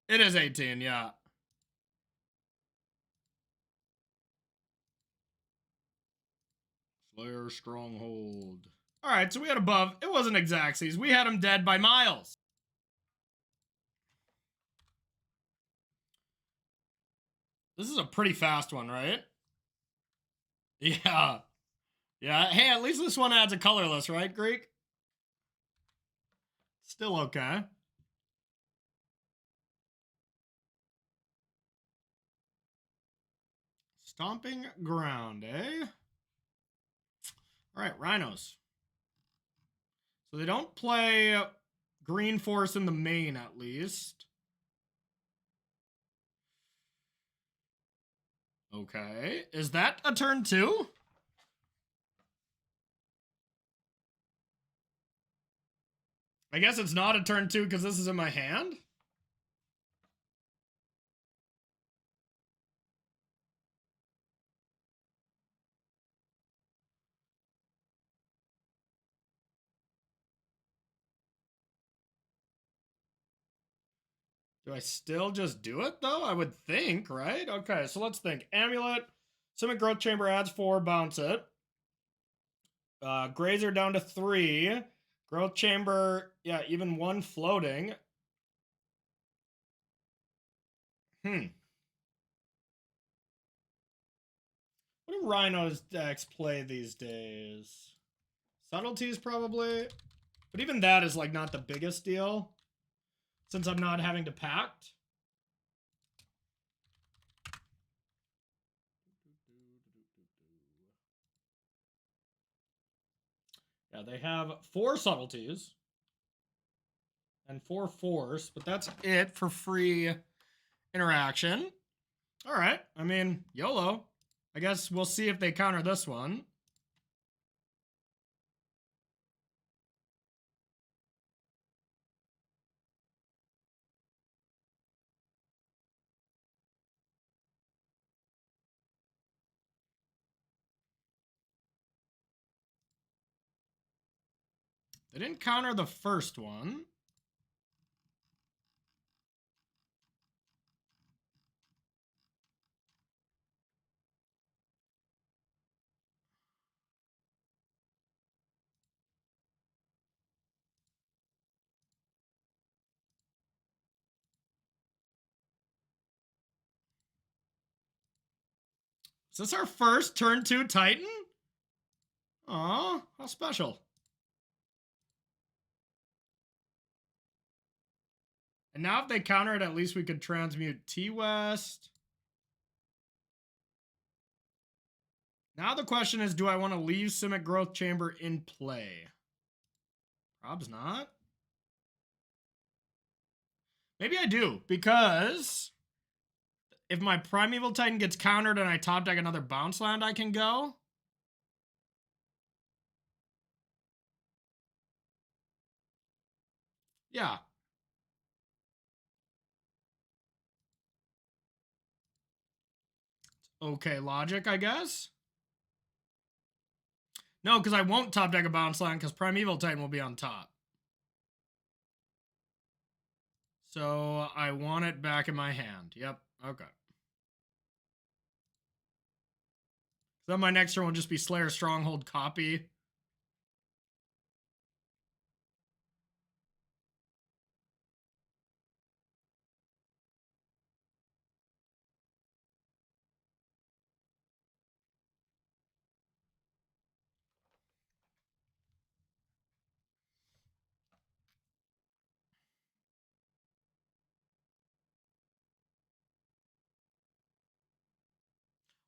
It is 18, yeah. Slayer Stronghold. All right, so we had above. It wasn't Xaxes. We had him dead by miles. This is a pretty fast one, right? Yeah. Yeah. Hey, at least this one adds a colorless, right, Greek? Still okay. Stomping Ground, eh? All right, Rhinos. So they don't play Green Force in the main, at least. Okay. Is that a turn 2? I guess it's not a turn 2 because this is in my hand. Do I still just do it, though? I would think, right? Okay, so let's think. Amulet, Simic Growth Chamber adds 4, bounce it. Grazer down to 3. Growth Chamber, yeah, even 1 floating. What do Rhino's decks play these days? Subtleties, probably. But even that is, like, not the biggest deal. Since I'm not having to pact. Yeah, they have 4 subtleties. And 4 force, but that's it for free interaction. All right. I mean, YOLO. I guess we'll see if they counter this one. They didn't counter the first one. Is this our first turn 2 Titan? Aw, how special. And now if they counter it, at least we could transmute T-West. Now the question is, do I want to leave Simic Growth Chamber in play? Prob's not. Maybe I do, because if my Primeval Titan gets countered and I top deck another bounce land, I can go. Yeah. Okay, logic, I guess. No, because I won't top deck a bounce land because Primeval Titan will be on top. So I want it back in my hand. Yep, okay. Then my next turn will just be Slayer Stronghold copy.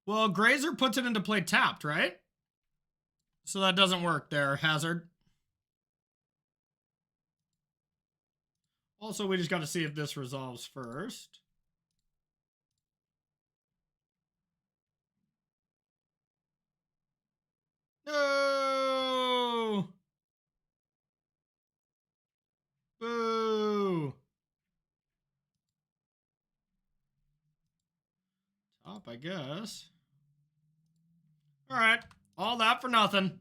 Well, Grazer puts it into play tapped, right? So that doesn't work there, Hazard. Also, we just got to see if this resolves first. No! Boo! Top, I guess. All right. All that for nothing.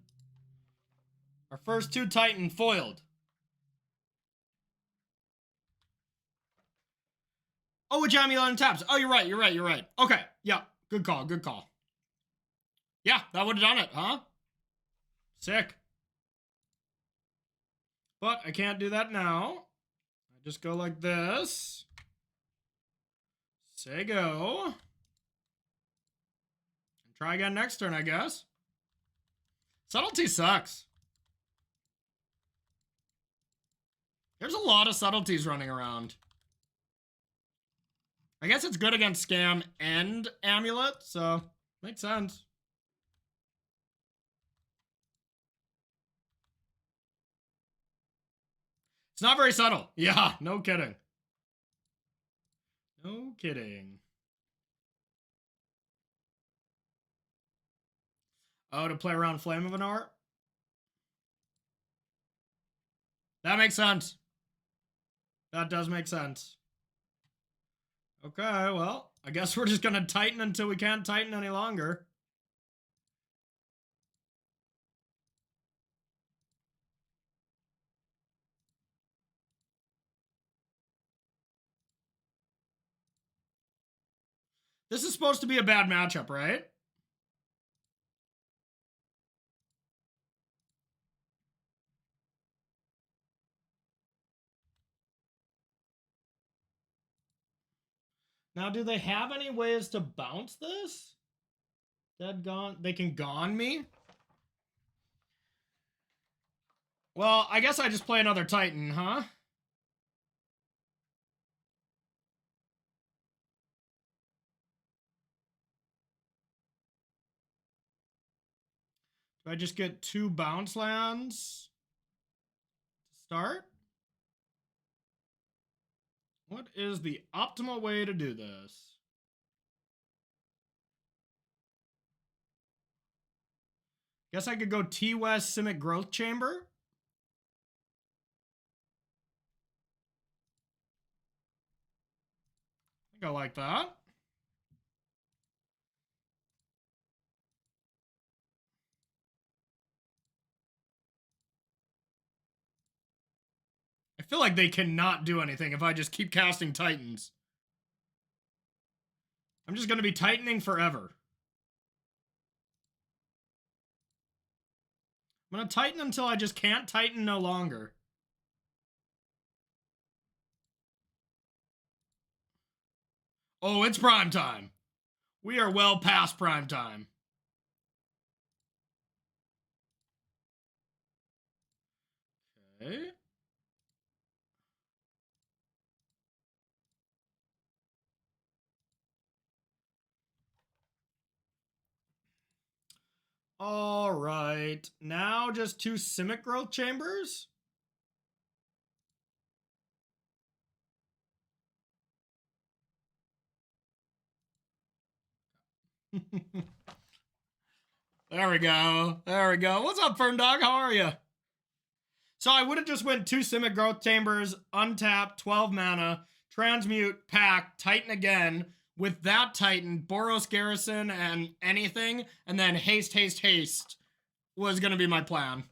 Our first 2 Titan foiled. Oh, which Amulet and taps. Oh, you're right. Okay. Yeah. Good call. Yeah, that would have done it, huh? Sick. But I can't do that now. I just go like this. Say go. And try again next turn, I guess. Subtlety sucks. There's a lot of subtleties running around. I guess it's good against Scam and Amulet, so makes sense. It's not very subtle. Yeah, no kidding. No kidding. Oh, to play around Flame of an Art? That makes sense. That does make sense. Okay, well, I guess we're just going to Titan until we can't Titan any longer. This is supposed to be a bad matchup, right? Now, do they have any ways to bounce this? Dead gone. They can gone me? Well, I guess I just play another Titan, huh? Do I just get 2 bounce lands to start? What is the optimal way to do this? Guess I could go T-West Simic Growth Chamber. I think I like that. I feel like they cannot do anything if I just keep casting Titans. I'm just going to be Titaning forever. I'm going to Titan until I just can't Titan no longer. Oh, it's prime time. We are well past prime time. Okay. All right. Now just 2 Simic growth chambers. There we go. There we go. What's up, Fern Dog? How are you? So I would have just went 2 Simic growth chambers, untap, 12 mana, transmute, pack, Titan again. With that Titan, Boros Garrison and anything, and then haste, haste, haste was going to be my plan.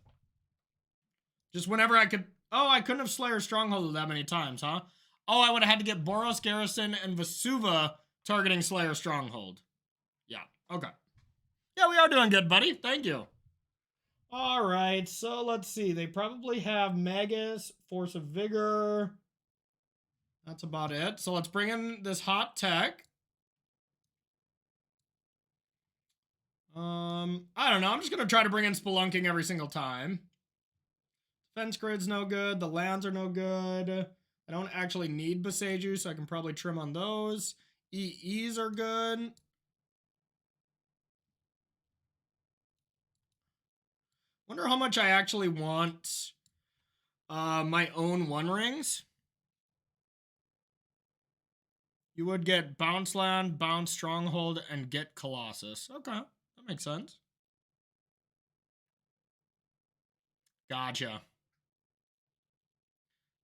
Just whenever I could. Oh, I couldn't have Slayer Stronghold that many times, huh? Oh, I would have had to get Boros Garrison and Vesuva targeting Slayer Stronghold. Yeah, okay. Yeah, we are doing good, buddy. Thank you. All right, so let's see. They probably have Magus, Force of Vigor. That's about it. So let's bring in this hot tech. I don't know. I'm just going to try to bring in Spelunking every single time. Defense grid's no good. The lands are no good. I don't actually need Beseju, so I can probably trim on those. EEs are good. Wonder how much I actually want my own One Rings. You would get Bounce Land, Bounce Stronghold, and get Colossus. Okay, that makes sense. Gotcha.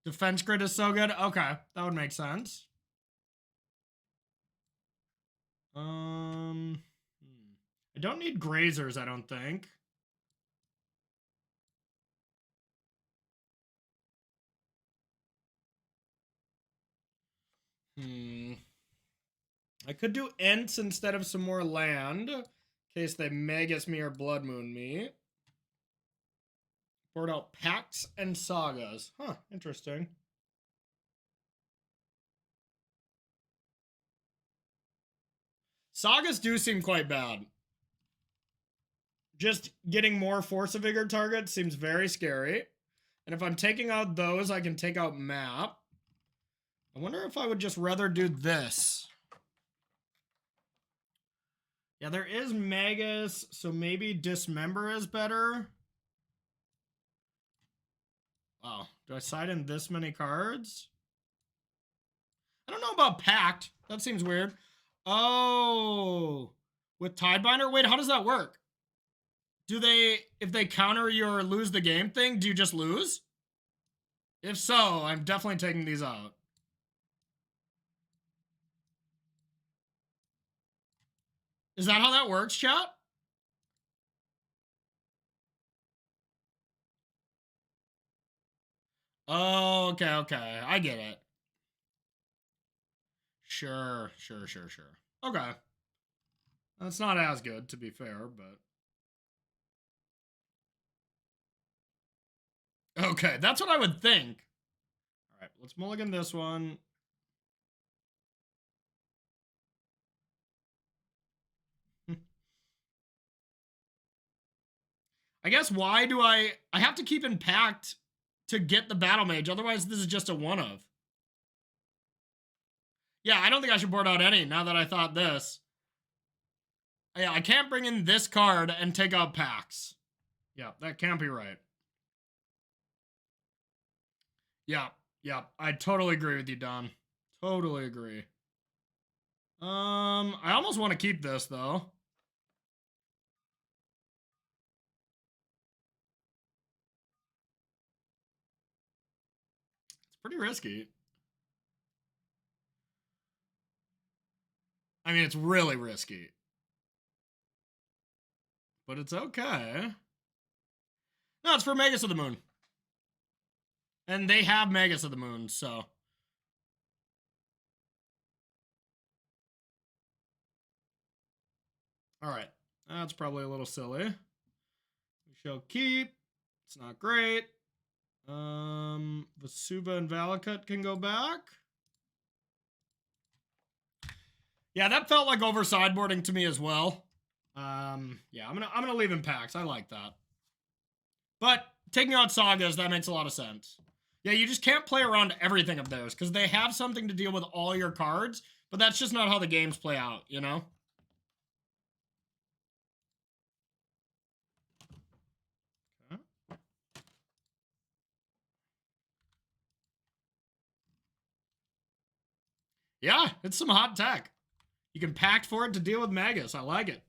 Defense grid is so good. Okay, that would make sense. I don't need Grazers, I don't think. I could do Ents instead of some more land, in case they Magus me or Blood Moon me. Board out Pacts and Sagas. Huh, interesting. Sagas do seem quite bad. Just getting more Force of Vigor targets seems very scary. And if I'm taking out those, I can take out Map. I wonder if I would just rather do this. Yeah, there is Magus, so maybe Dismember is better. Wow, do I side in this many cards? I don't know about Pact. That seems weird. Oh, with Tidebinder? Wait, how does that work? Do they, if they counter your lose the game thing, do you just lose? If so, I'm definitely taking these out. Is that how that works, chat? Oh, okay, okay. I get it. Sure. Okay. That's not as good, to be fair, but... Okay, that's what I would think. All right, let's mulligan this one. I guess why do I have to keep in Pact to get the Battle Mage, otherwise this is just a one of. Yeah, I don't think I should board out any now that I thought this. Yeah, I can't bring in this card and take out packs. Yeah, that can't be right. Yeah, I totally agree with you, Don. Totally agree. I almost want to keep this, though. It's pretty risky. I mean, it's really risky. But it's okay. No, it's for Magus of the Moon. And they have Magus of the Moon, so... Alright. That's probably a little silly. We shall keep. It's not great. Vesuva and Valakut can go back. Yeah, that felt like over sideboarding to me as well. Yeah, I'm gonna leave in packs. I like that. But taking out sagas, that makes a lot of sense. Yeah, you just can't play around everything of theirs because they have something to deal with all your cards, but that's just not how the games play out, you know? Okay. Yeah, it's some hot tech. You can pact for it to deal with Magus. I like it.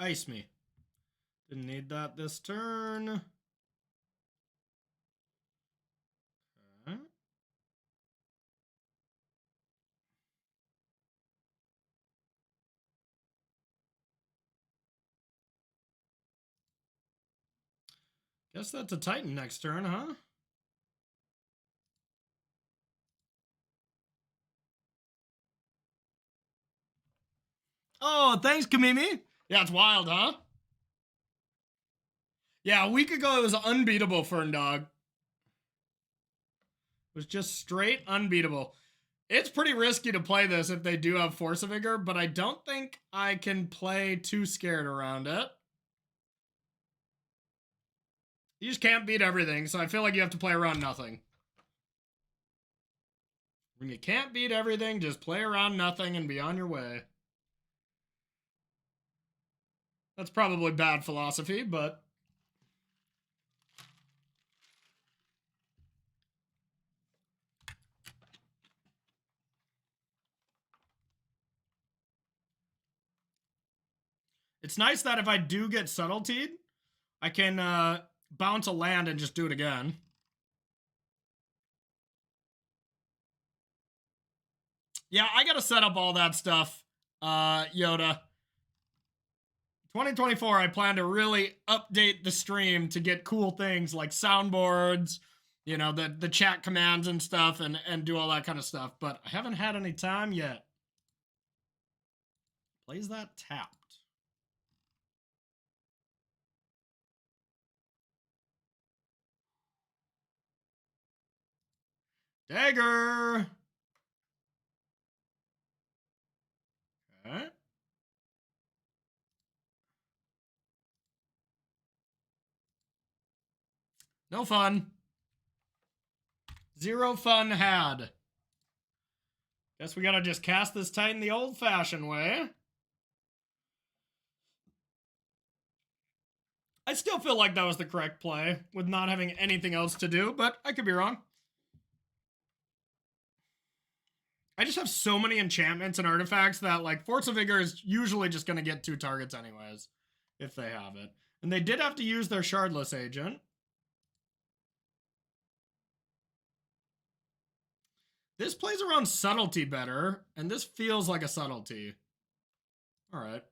Ice me. Didn't need that this turn. Okay. Guess that's a Titan next turn, huh? Oh, thanks, Kamimi. Yeah, it's wild, huh? Yeah, a week ago it was unbeatable, Ferndog. It was just straight unbeatable. It's pretty risky to play this if they do have Force of Vigor, but I don't think I can play too scared around it. You just can't beat everything, so I feel like you have to play around nothing. When you can't beat everything, just play around nothing and be on your way. That's probably bad philosophy, but... It's nice that if I do get subtletied, I can bounce a land and just do it again. Yeah, I gotta set up all that stuff, Yoda. 2024, I plan to really update the stream to get cool things like soundboards, you know, the chat commands and stuff, and do all that kind of stuff. But I haven't had any time yet. Plays that tapped. Dagger. Okay. No fun. Zero fun had. Guess we gotta just cast this Titan the old-fashioned way. I still feel like that was the correct play with not having anything else to do, but I could be wrong. I just have so many enchantments and artifacts that, like, Force of Vigor is usually just going to get 2 targets anyways, if they have it. And they did have to use their Shardless Agent. This plays around subtlety better, and this feels like a subtlety. All right.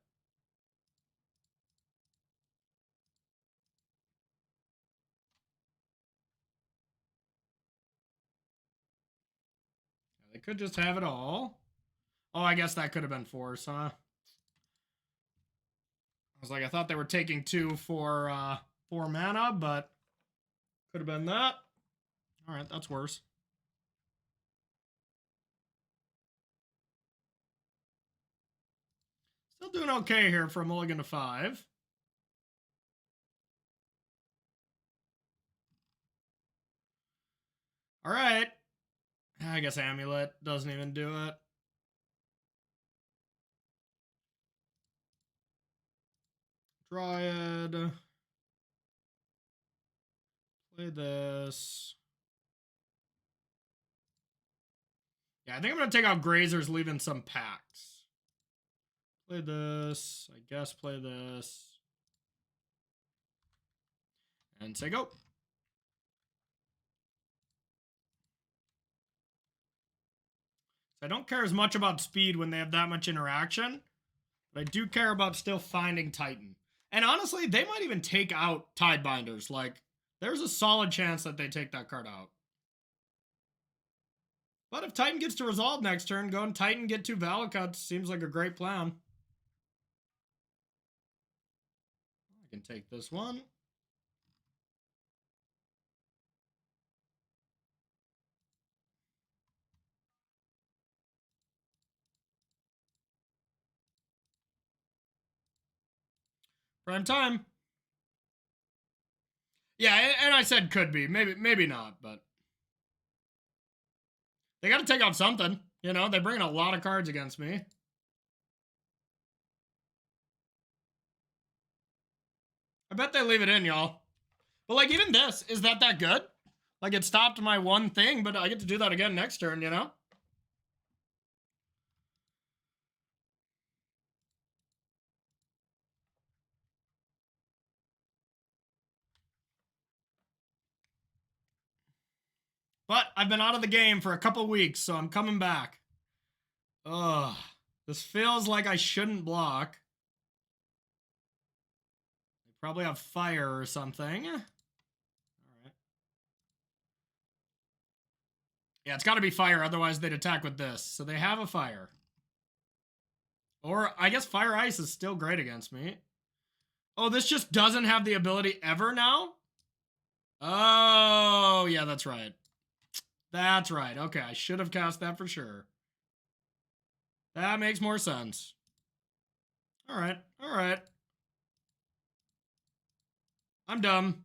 They could just have it all. Oh, I guess that could have been Force, huh? I was like, I thought they were taking 2 for 4 mana, but could have been that. All right, that's worse. Still doing okay here for a mulligan to 5. All right. I guess Amulet doesn't even do it. Dryad. Play this. Yeah, I think I'm going to take out Grazers, leaving some packs. Play this. I guess play this. And say go. I don't care as much about speed when they have that much interaction, but I do care about still finding Titan. And honestly, they might even take out Tidebinders. Like, there's a solid chance that they take that card out. But if Titan gets to resolve next turn, go and Titan, get 2 Valakuts seems like a great plan. I can take this one. Prime time. Yeah, and I said could be. Maybe not, but they got to take out something. You know, they're bringing a lot of cards against me. I bet they leave it in, y'all. But, like, even this, is that good? Like, it stopped my one thing, but I get to do that again next turn, you know? But I've been out of the game for a couple weeks, so I'm coming back. Ugh. This feels like I shouldn't block. They probably have fire or something. All right. Yeah, it's got to be fire, otherwise they'd attack with this. So they have a fire. Or, I guess fire ice is still great against me. Oh, this just doesn't have the ability ever now? Oh, yeah, that's right. That's right. Okay, I should have cast that for sure. That makes more sense. All right, all right. I'm dumb.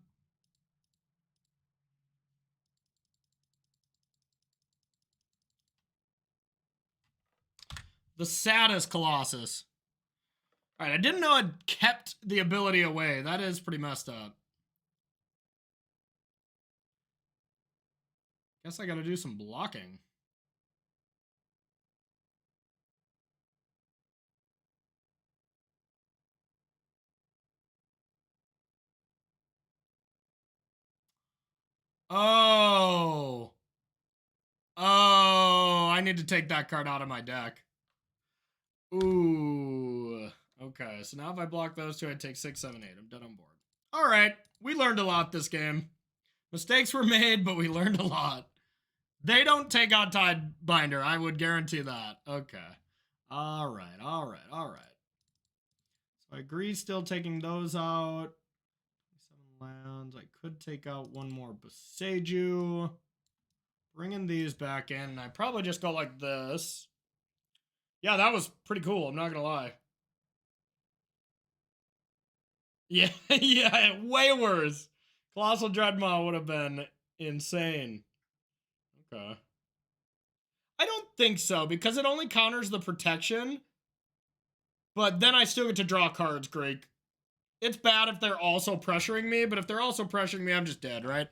The saddest Colossus. All right, I didn't know it kept the ability away. That is pretty messed up. Guess I gotta do some blocking. Oh. Oh, I need to take that card out of my deck. Ooh. Okay, so now if I block those two, I take 6, 7, 8. I'm done on board. All right, we learned a lot this game. Mistakes were made, but we learned a lot. They don't take out Tidebinder, I would guarantee that. Okay. All right, all right, all right. So I agree still taking those out. 27 lands. I could take out one more Boseiju. Bringing these back in. I probably just go like this. Yeah, that was pretty cool. I'm not going to lie. Yeah, yeah, way worse. Colossal Dreadmaw would have been insane. Okay. I don't think so, because it only counters the protection. But then I still get to draw cards, Greek. It's bad if they're also pressuring me, but if they're also pressuring me, I'm just dead, right?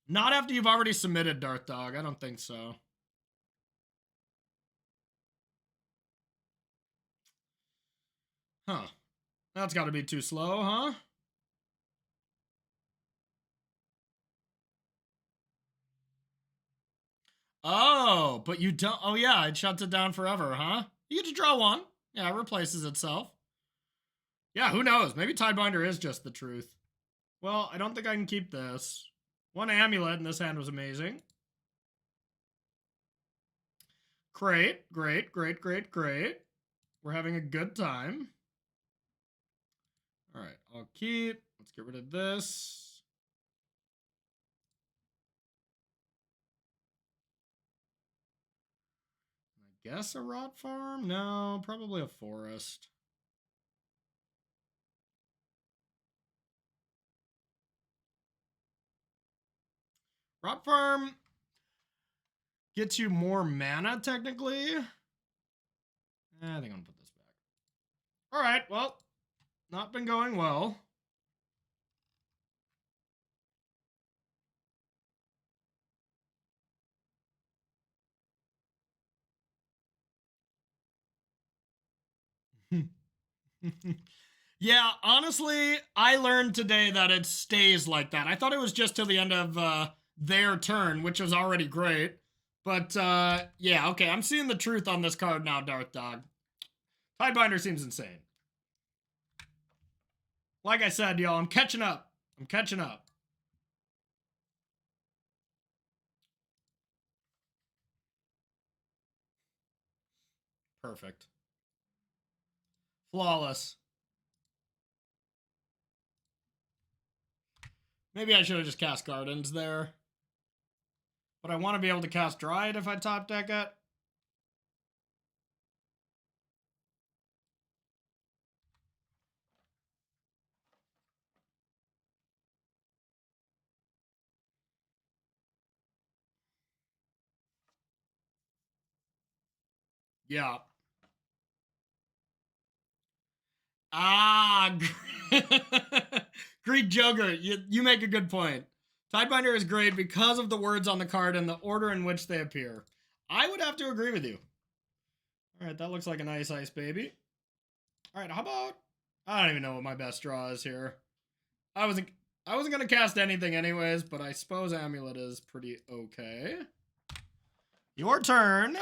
Not after you've already submitted, Darth Dog. I don't think so. Huh. That's got to be too slow, huh? Oh, but you don't. Oh, yeah, it shuts it down forever, huh? You get to draw one. Yeah, it replaces itself. Yeah, who knows? Maybe Tidebinder is just the truth. Well, I don't think I can keep this. One Amulet in this hand was amazing. Great, great, great, great, great. We're having a good time. All right, I'll keep. Let's get rid of this. I guess a rot farm? No, probably a forest. Rot farm gets you more mana, technically. I think I'm going to put this back. All right, well, not been going well. Yeah, honestly, I learned today that it stays like that. I thought it was just till the end of their turn, which was already great. But yeah, okay, I'm seeing the truth on this card now, Darth Dog. Tidebinder seems insane. Like I said, y'all, I'm catching up. I'm catching up. Perfect. Flawless. Maybe I should have just cast Gardens there. But I want to be able to cast Dryad if I top deck it. Yeah. Ah, Greek Joker. You make a good point. Tidebinder is great because of the words on the card and the order in which they appear. I would have to agree with you. All right, that looks like a nice ice baby. All right, how about... I don't even know what my best draw is here. I wasn't going to cast anything anyways, but I suppose Amulet is pretty okay. Your turn.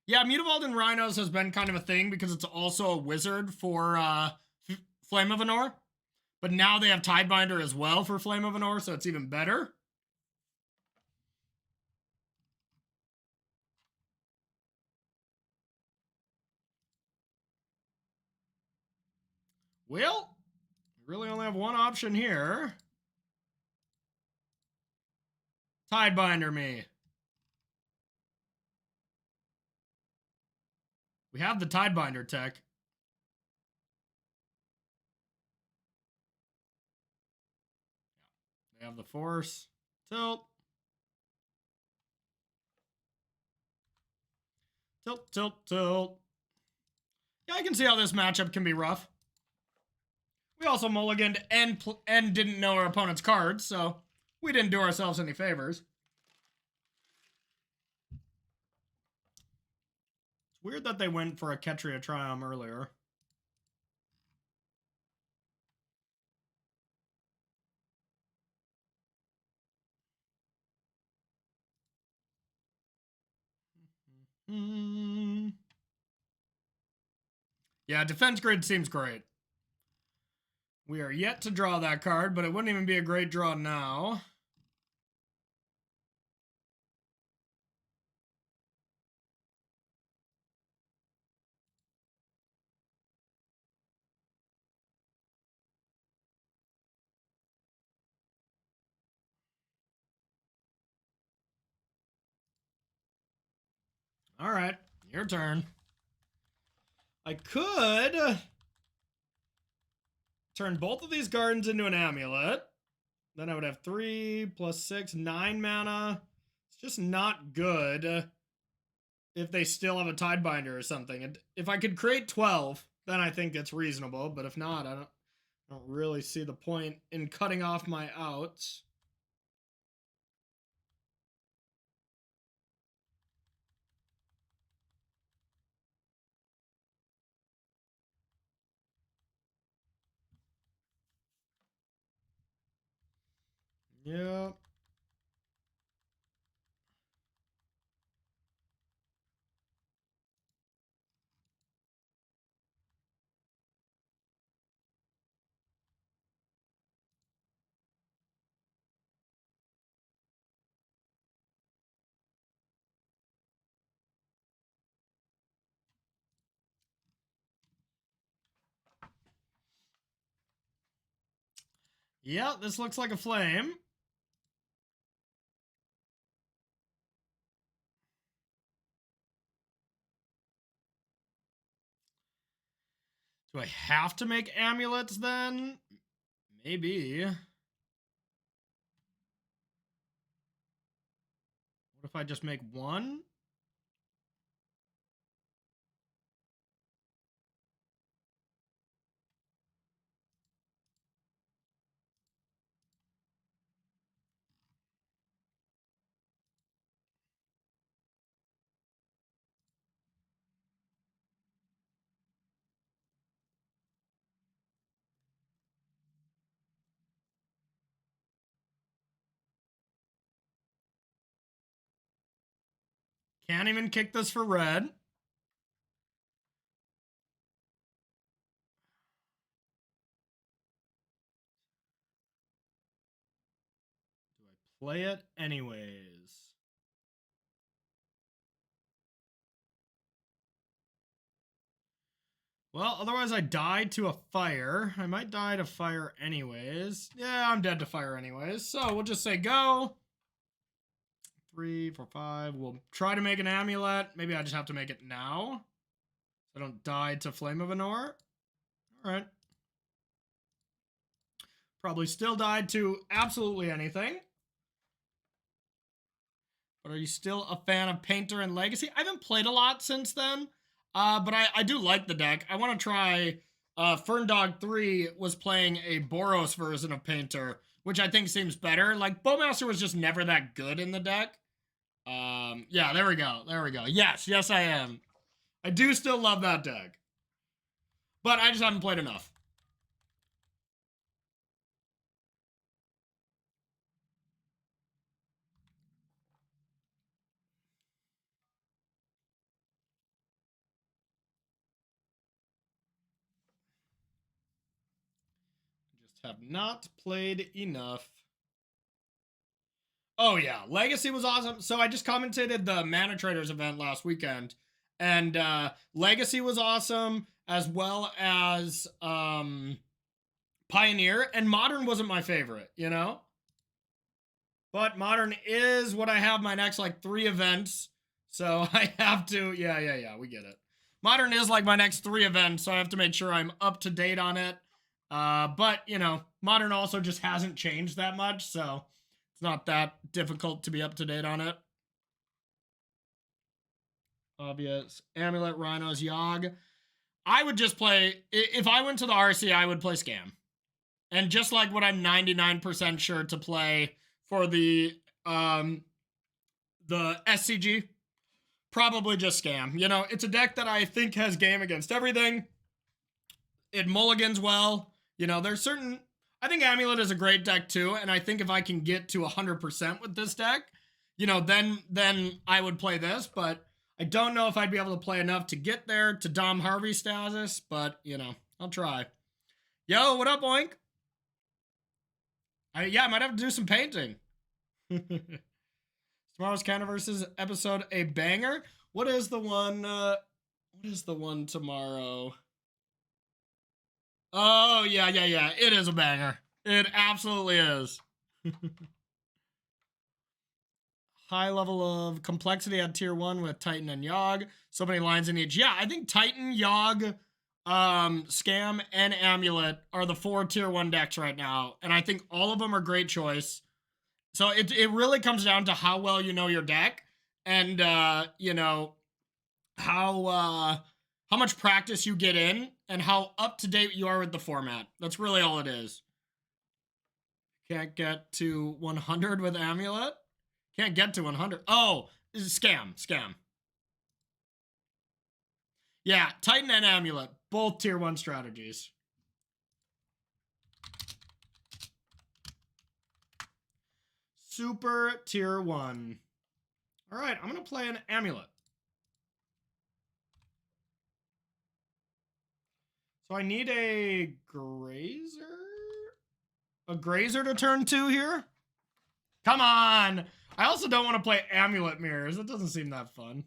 Yeah, Mutavault and Rhinos has been kind of a thing because it's also a wizard for Flame of Anor. But now they have Tidebinder as well for Flame of Anor, so it's even better. Well, we really only have one option here. Tidebinder me. We have the Tidebinder tech. They have the Force. Tilt. Tilt, tilt, tilt. Yeah, I can see how this matchup can be rough. We also mulliganed and didn't know our opponent's cards, so we didn't do ourselves any favors. It's weird that they went for a Ketria Triumph earlier. Yeah, defense grid seems great. We are yet to draw that card, but it wouldn't even be a great draw now. All right, your turn. I could turn both of these gardens into an amulet. Then I would have 3 plus 6, 9 mana. It's just not good if they still have a Tidebinder or something. If I could create 12, then I think it's reasonable. But if not, I don't really see the point in cutting off my outs. Yeah. Yeah, this looks like a flame. Do I have to make amulets then? Maybe. What if I just make one? Can't even kick this for red. Do I play it anyways? Well, otherwise I die to a fire. I might die to fire anyways. Yeah, I'm dead to fire anyways. So we'll just say go. 3, 4, 5. We'll try to make an amulet. Maybe I just have to make it now. So I don't die to Flame of Anor. All right. Probably still died to absolutely anything. But are you still a fan of Painter and Legacy? I haven't played a lot since then, but I do like the deck. I want to try. Ferndog 3 was playing a Boros version of Painter, which I think seems better. Like, Bowmaster was just never that good in the deck. Yeah, there we go. There we go. Yes, yes, I am. I do still love that deck. But I just haven't played enough. Just have not played enough. Oh yeah, Legacy was awesome. So I just commentated the Mana Traders event last weekend, and Legacy was awesome as well as Pioneer, and Modern wasn't my favorite, you know? But Modern is what I have my next like 3 events. So I have to, yeah, we get it. Modern is like my next 3 events, so I have to make sure I'm up to date on it. But, you know, Modern also just hasn't changed that much, so it's not that difficult to be up to date on it. Obvious. Amulet, Rhinos, Yogg. I would just play, if I went to the RC, I would play Scam. And just like what I'm 99% sure to play for the SCG, probably just Scam. You know, it's a deck that I think has game against everything. It mulligans well. You know, there's certain... I think Amulet is a great deck too, and I think if I can get to 100% with this deck, you know, then I would play this, but I don't know if I'd be able to play enough to get there to Dom Harvey status, but, you know, I'll try. Yo, what up, Oink? Yeah, I might have to do some painting. Tomorrow's Counterverses episode a banger. What is the one? What is the one tomorrow? Oh yeah. It is a banger. It absolutely is. High level of complexity at tier 1 with Titan and Yogg. So many lines in each. Yeah, I think Titan, Yogg, Scam, and Amulet are the 4 tier 1 decks right now, and I think all of them are great choice. So it really comes down to how well you know your deck, and you know, how much practice you get in, and how up to date you are with the format. That's really all it is. Can't get to 100 with Amulet. Can't get to 100. Oh, Scam. Yeah, Titan and Amulet, both tier 1 strategies. Super tier 1. All right, I'm going to play an Amulet. So I need a Grazer? A Grazer to turn 2 here? Come on! I also don't want to play Amulet Mirrors. That doesn't seem that fun.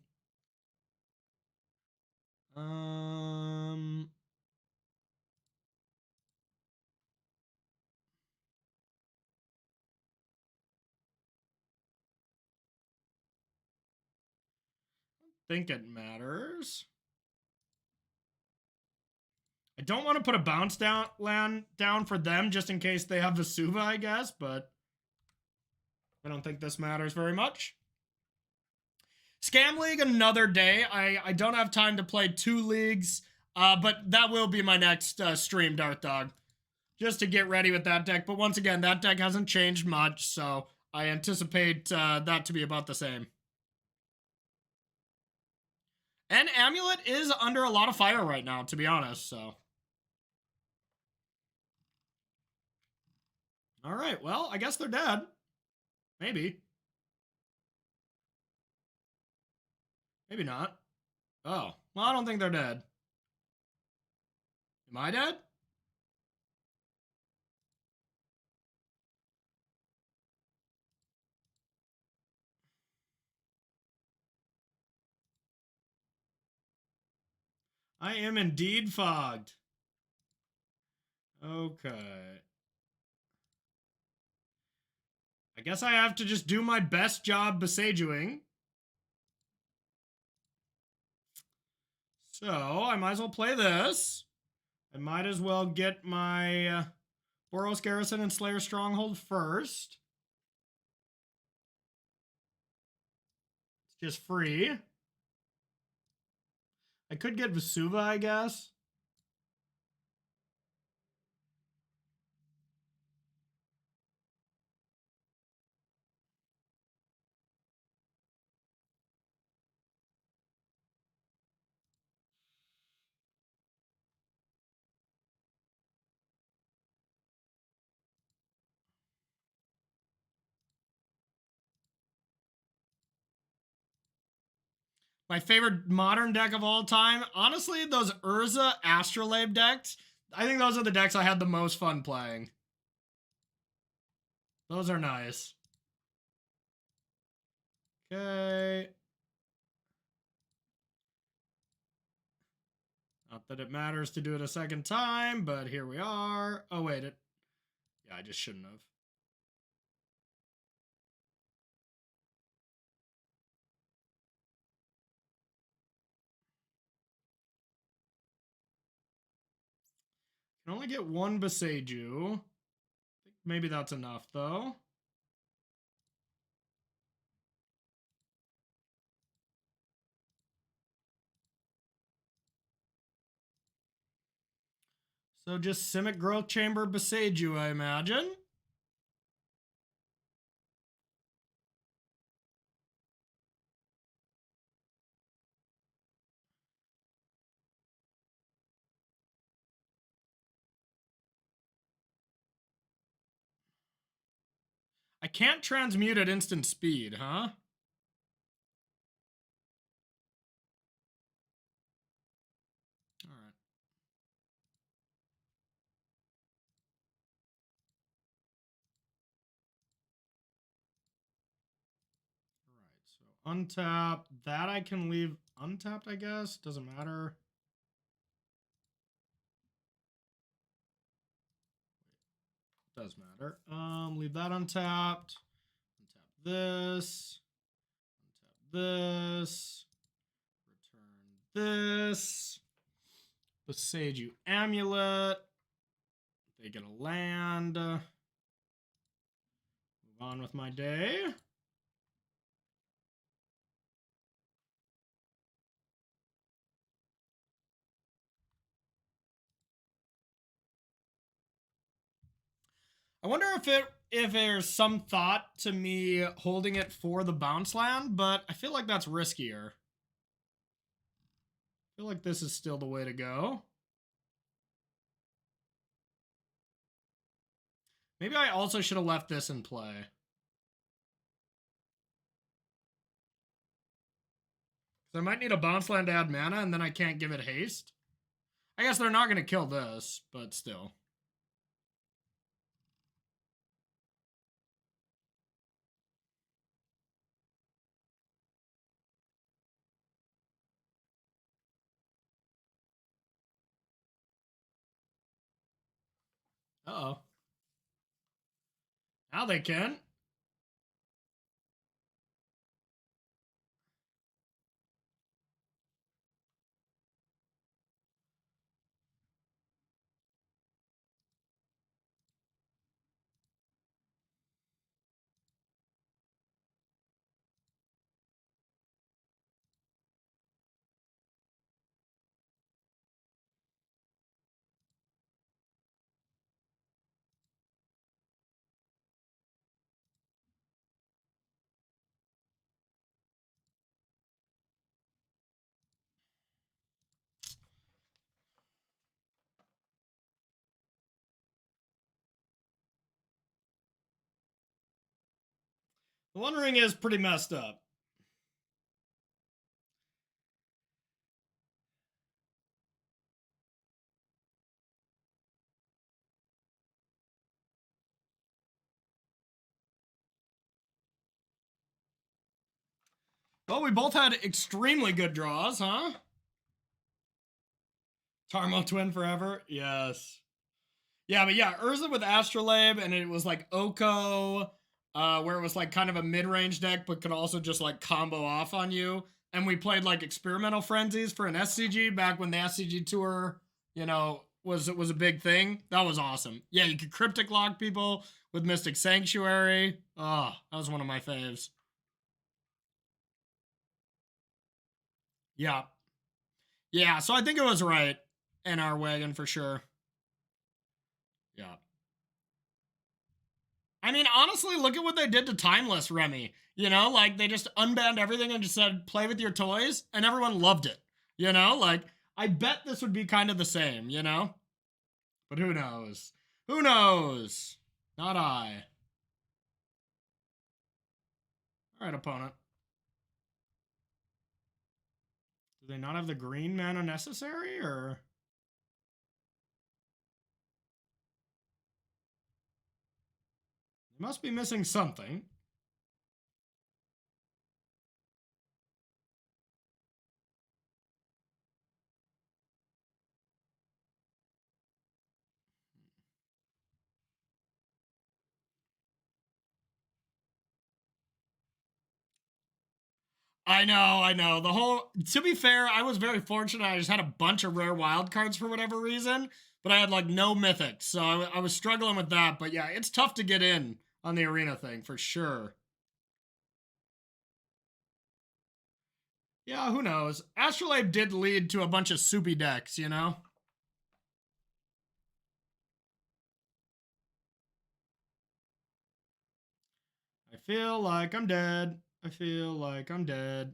Think it matters. I don't want to put a bounce down land down for them just in case they have Vesuva, I guess, but I don't think this matters very much. Scam League another day. I don't have time to play 2 leagues, but that will be my next stream, Darth Dog, just to get ready with that deck. But once again, that deck hasn't changed much, so I anticipate that to be about the same. And Amulet is under a lot of fire right now, to be honest, so. All right, well, I guess they're dead. Maybe. Maybe not. Oh, well, I don't think they're dead. Am I dead? I am indeed fogged. Okay. I guess I have to just do my best job besajuing. So, I might as well play this. I might as well get my Boros Garrison and Slayer Stronghold first. Just free. I could get Vesuva, I guess. My favorite modern deck of all time, honestly, those Urza Astrolabe decks. I think those are the decks I had the most fun playing. Those are nice. Okay. Not that it matters to do it a second time, but here we are. Oh, wait. Yeah, I just shouldn't have. Can only get one Boseiju. Maybe that's enough, though. So just Simic Growth Chamber Boseiju, I imagine. I can't transmute at instant speed, huh? All right. All right, so untap. That I can leave untapped, I guess. Doesn't matter. Does matter. Leave that untapped. Untap this. Untap this. Return this. Boseiju Amulet. They get a land. Move on with my day. I wonder if there's some thought to me holding it for the bounce land, but I feel like that's riskier. I feel like this is still the way to go. Maybe I also should have left this in play. I might need a bounce land to add mana, and then I can't give it haste. I guess they're not going to kill this, but still. Uh-oh. Now they can. The One Ring is pretty messed up. Well, we both had extremely good draws, huh? Tarmo Twin forever? Yes. Yeah, but yeah, Urza with Astrolabe, and it was like Oko, where it was like kind of a mid-range deck, but could also just like combo off on you. And we played like Experimental Frenzies for an SCG back when the SCG tour, you know, was a big thing. That was awesome. Yeah, you could Cryptic Lock people with Mystic Sanctuary. Oh, that was one of my faves. Yeah. Yeah, so I think it was right in our wagon for sure. Yeah. I mean, honestly, look at what they did to Timeless, Remy. You know, like they just unbanned everything and just said, play with your toys, and everyone loved it. You know, like I bet this would be kind of the same, you know? But who knows? Who knows? Not I. All right, opponent. Do they not have the green mana necessary, or? They must be missing something. I know, I know. The whole, to be fair, I was very fortunate. I just had a bunch of rare wild cards for whatever reason, but I had like no mythics. So I was struggling with that. But yeah, it's tough to get in on the arena thing for sure. Yeah, who knows? Astrolabe did lead to a bunch of soupy decks, you know? I feel like I'm dead. I feel like I'm dead.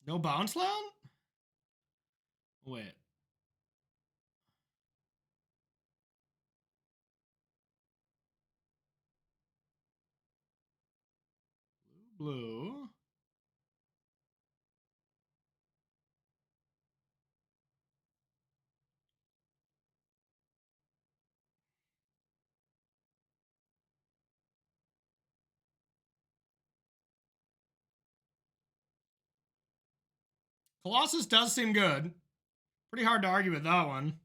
No bounce land? Wait. Blue. Colossus does seem good. Pretty hard to argue with that one.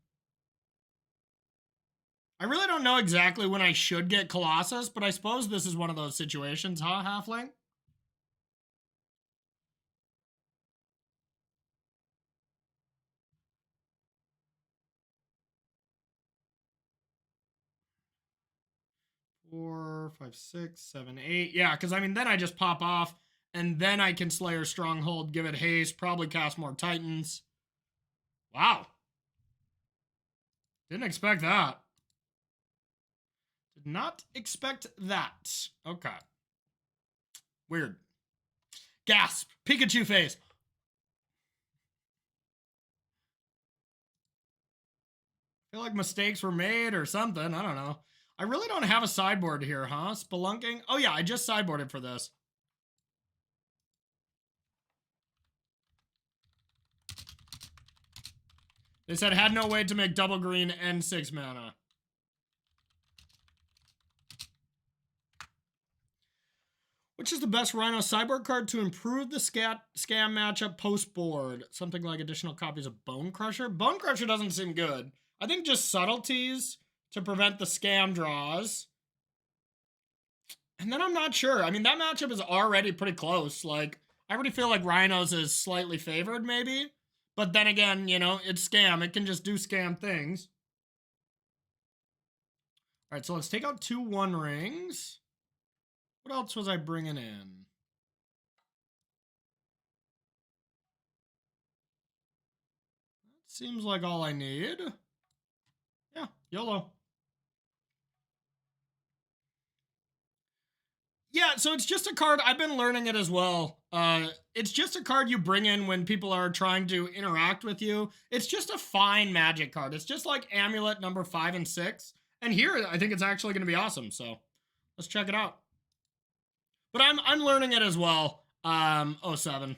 I really don't know exactly when I should get Colossus, but I suppose this is one of those situations, huh, Halfling? Four, five, six, seven, eight. Yeah, because I mean, then I just pop off, and then I can Slayer Stronghold, give it haste, probably cast more Titans. Wow. Didn't expect that. Did not expect that. Okay. Weird. Gasp. Pikachu face. I feel like mistakes were made or something. I don't know. I really don't have a sideboard here, huh? Spelunking. Oh, yeah, I just sideboarded for this. They said had no way to make double green and 6 mana. Which is the best Rhino sideboard card to improve the scam matchup post board? Something like additional copies of Bone Crusher? Bone Crusher doesn't seem good. I think just subtleties to prevent the scam draws. And then I'm not sure. I mean, that matchup is already pretty close. Like, I already feel like Rhinos is slightly favored, maybe. But then again, you know, it's scam. It can just do scam things. All right, so let's take out 2 One Rings. What else was I bringing in? Seems like all I need. Yeah, YOLO. Yeah, so it's just a card. I've been learning it as well. It's just a card you bring in when people are trying to interact with you. It's just a fine magic card. It's just like Amulet number 5 and 6. And here, I think it's actually going to be awesome. So let's check it out. But I'm learning it as well. Oh 07.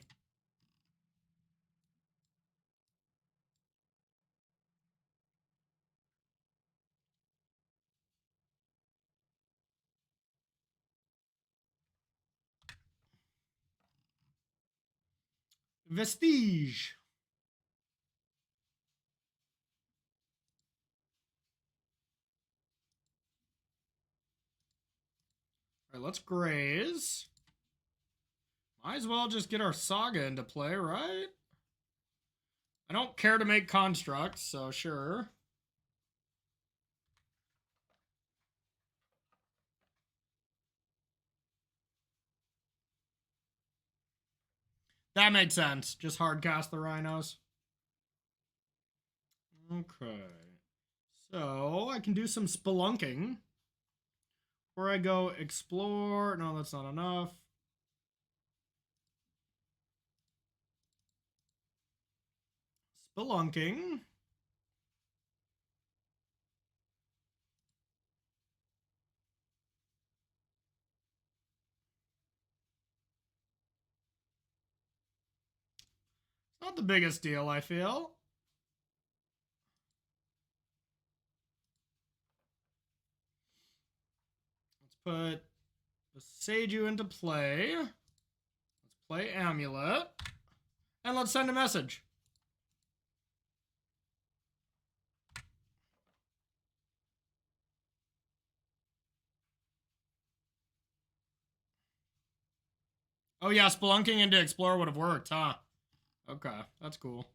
Vestige. All right, let's graze. Might as well just get our Saga into play, right? I don't care to make constructs, so sure. That makes sense. Just hard cast the rhinos. Okay. So I can do some spelunking. Or I go explore. No, that's not enough. Spelunking. Not the biggest deal, I feel. Let's put the Seiju into play. Let's play Amulet. And let's send a message. Oh yeah, spelunking into explore would have worked, huh? Okay, that's cool.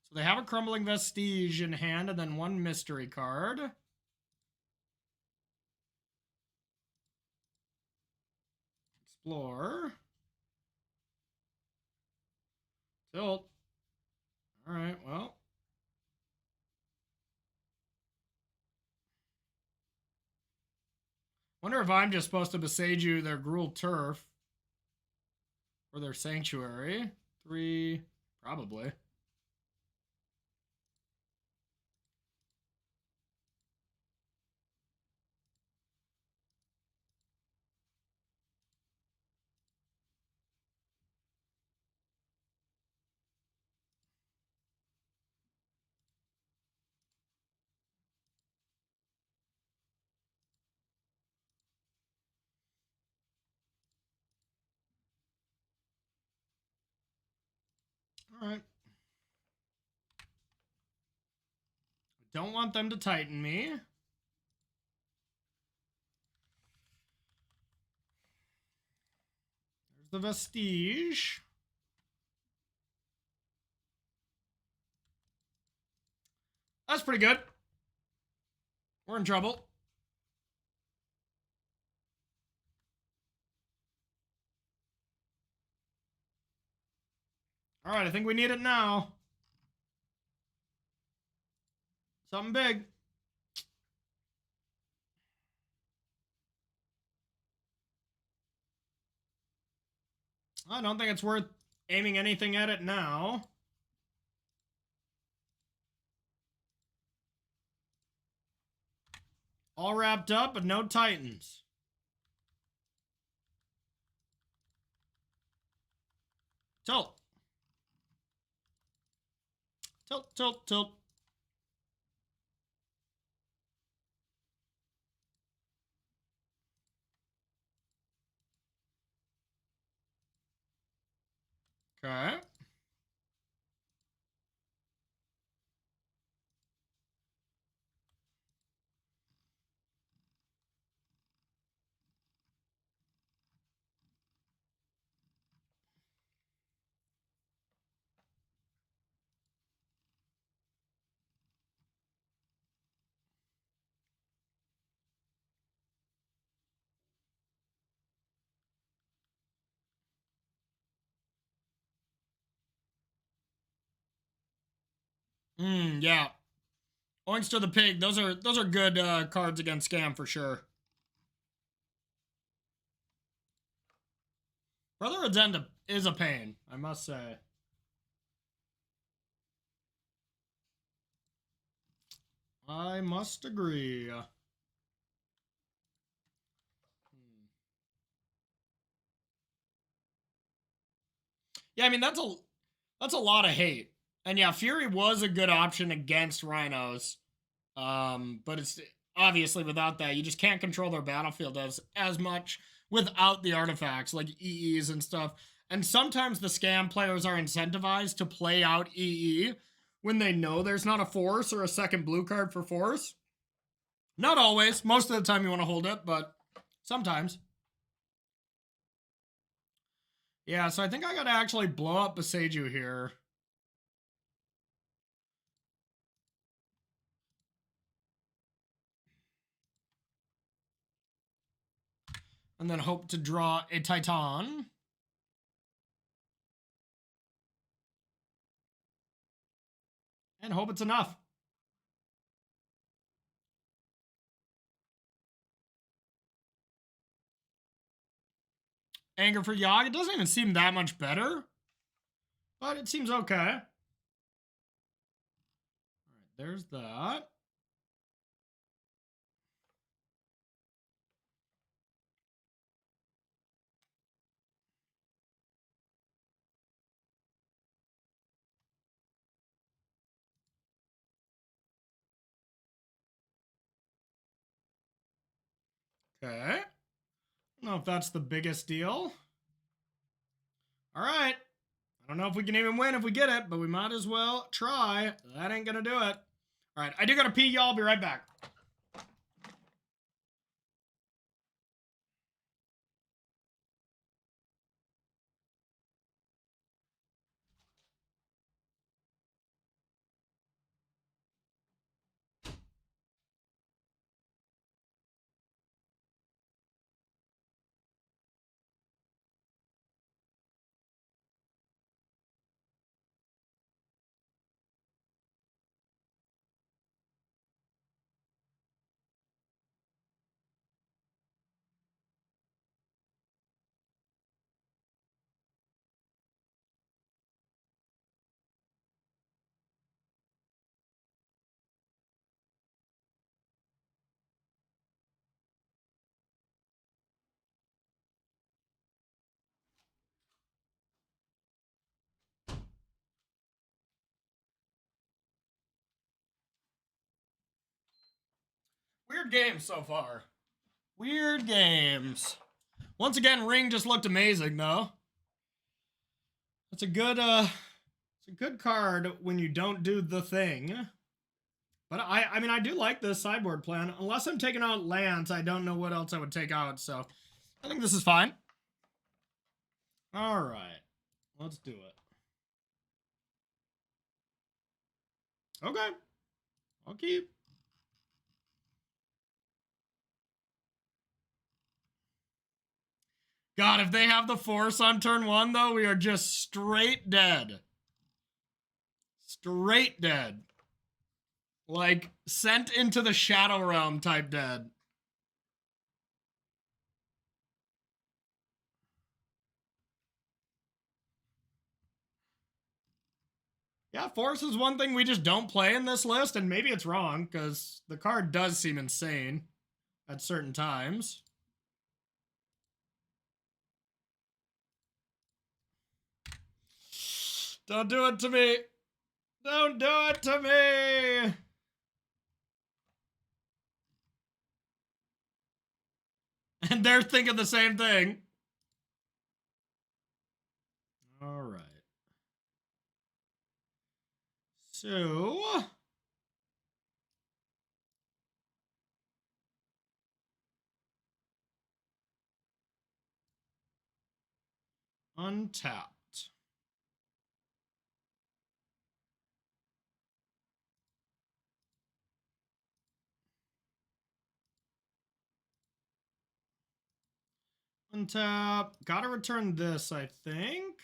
So they have a crumbling vestige in hand and then one mystery card. Explore. Tilt. Alright, well. Wonder if I'm just supposed to Beseiju their Gruul Turf. Or their Sanctuary. 3, probably. Alright. Don't want them to tighten me. There's the Vestige. That's pretty good. We're in trouble. Alright, I think we need it now. Something big. I don't think it's worth aiming anything at it now. All wrapped up, but no Titans. Tilt. Tilt, tilt, tilt. Okay. Yeah. Oinks to the Pig. Those are good cards against Scam for sure. Brother Addenda is a pain, I must say. I must agree. Yeah, I mean that's a lot of hate. And yeah, Fury was a good option against Rhinos. But it's obviously without that, you just can't control their battlefield as much without the artifacts like EEs and stuff. And sometimes the Scam players are incentivized to play out EE when they know there's not a force or a second blue card for force. Not always. Most of the time you want to hold it, but sometimes. Yeah, so I think I gotta actually blow up Beseiju here. And then hope to draw a Titan. And hope it's enough. Anger for Yogg. It doesn't even seem that much better. But it seems okay. Alright, there's that. Okay. I don't know if that's the biggest deal. Alright. I don't know if we can even win if we get it, but we might as well try. That ain't gonna do it. Alright, I do gotta pee, y'all. I'll be right back. Weird games so far. Weird games. Once again, Ring just looked amazing, though. It's a good card when you don't do the thing. But I mean, I do like this sideboard plan. Unless I'm taking out Lance, I don't know what else I would take out. So I think this is fine. All right, let's do it. Okay, I'll keep. God, if they have the Force on turn 1, though, we are just straight dead. Straight dead. Like, sent into the Shadow Realm type dead. Yeah, Force is one thing we just don't play in this list, and maybe it's wrong, because the card does seem insane at certain times. Don't do it to me. Don't do it to me. And they're thinking the same thing. All right. So untapped. Untap. Gotta return this, I think.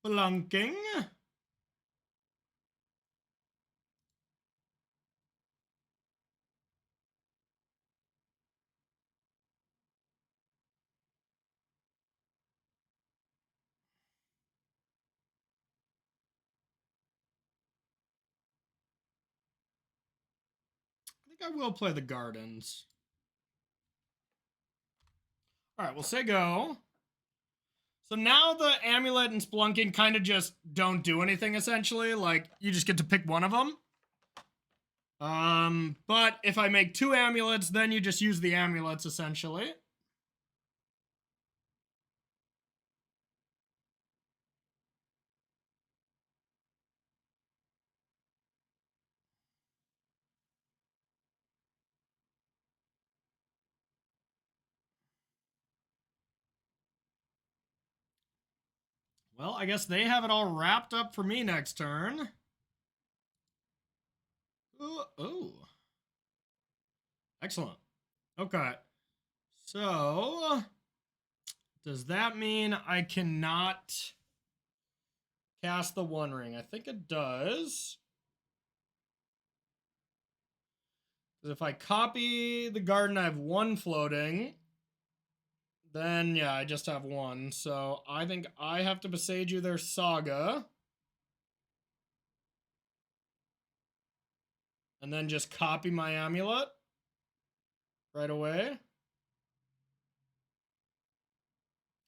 Spelunking. I think I will play the Gardens. All right, we'll say go. So now the Amulet and Spelunking kind of just don't do anything, essentially. Like, you just get to pick one of them. But if I make 2 Amulets, then you just use the Amulets, essentially. Well, I guess they have it all wrapped up for me next turn. Oh. Excellent. Okay. So, does that mean I cannot cast the One Ring? I think it does. If I copy the garden, I have one floating. Then, yeah, I just have one. So I think I have to Besage You their Saga. And then just copy my Amulet right away.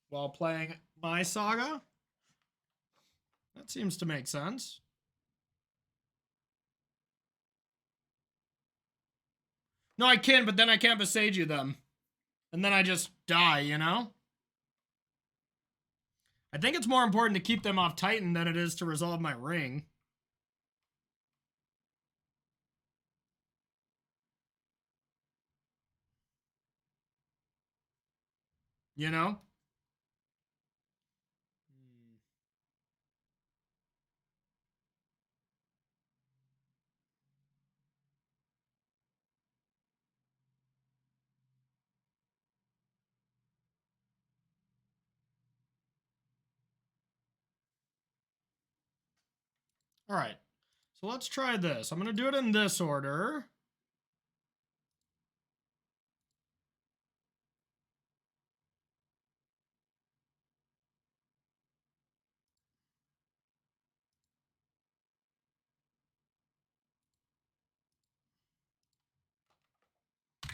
While playing my Saga. That seems to make sense. No, I can, but then I can't Besage You them. And then I just die, you know? I think it's more important to keep them off Titan than it is to resolve my ring. You know? All right. So let's try this. I'm going to do it in this order.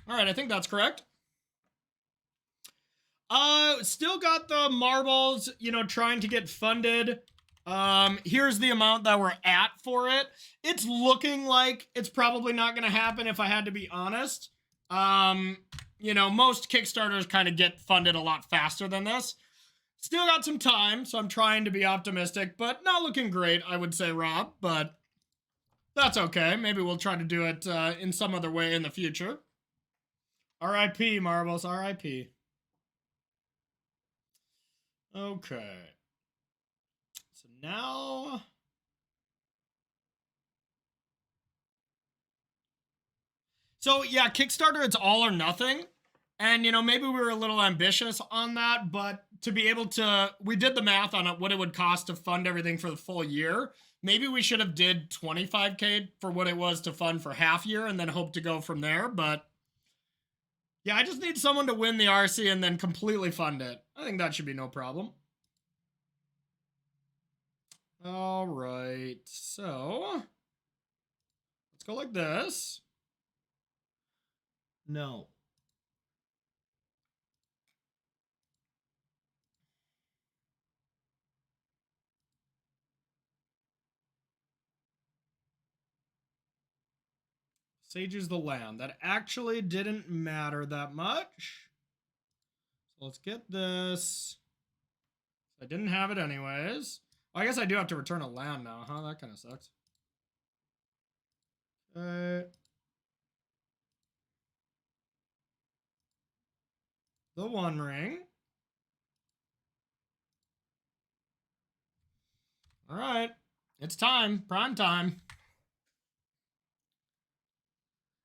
All right, I think that's correct. Still got the marbles, you know, trying to get funded. Here's the amount that we're at for it. It's looking like it's probably not going to happen if I had to be honest. You know, most Kickstarters kind of get funded a lot faster than this. Still got some time, so I'm trying to be optimistic, but not looking great, I would say, Rob, but that's okay. Maybe we'll try to do it in some other way in the future. R.I.P. Marbles, R.I.P. Okay. So now... So yeah, Kickstarter, it's all or nothing. And, you know, maybe we were a little ambitious on that, but to be able to, we did the math on what it would cost to fund everything for the full year. Maybe we should have did 25K for what it was to fund for half year and then hope to go from there. But yeah, I just need someone to win the RC and then completely fund it. I think that should be no problem. All right, so let's go like this. No. Sages the land. That actually didn't matter that much. So let's get this. I didn't have it anyways. Well, I guess I do have to return a land now, huh? That kind of sucks. Okay. The One Ring. All right. It's time. Prime time.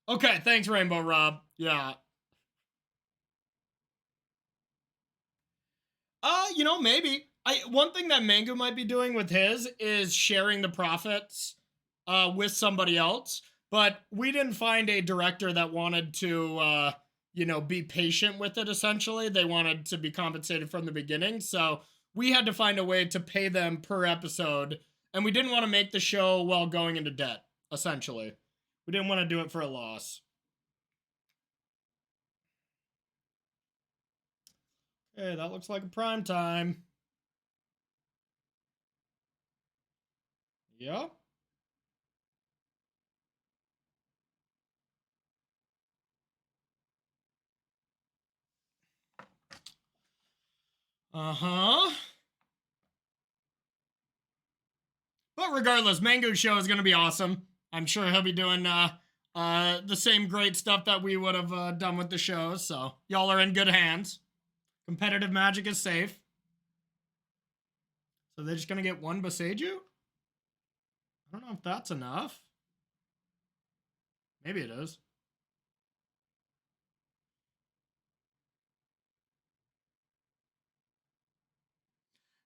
Okay, thanks, Rainbow Rob. Yeah. You know, maybe. One thing that Mango might be doing with his is sharing the profits with somebody else. But we didn't find a director that wanted to you know, be patient with it, essentially. They wanted to be compensated from the beginning. So we had to find a way to pay them per episode. And we didn't want to make the show while going into debt, essentially. We didn't want to do it for a loss. Okay, that looks like a prime time. Yep. Uh-huh. But regardless, Mango's show is going to be awesome. I'm sure he'll be doing the same great stuff that we would have done with the show. So y'all are in good hands. Competitive Magic is safe. So they're just gonna get one Boseiju? I don't know if that's enough. Maybe it is.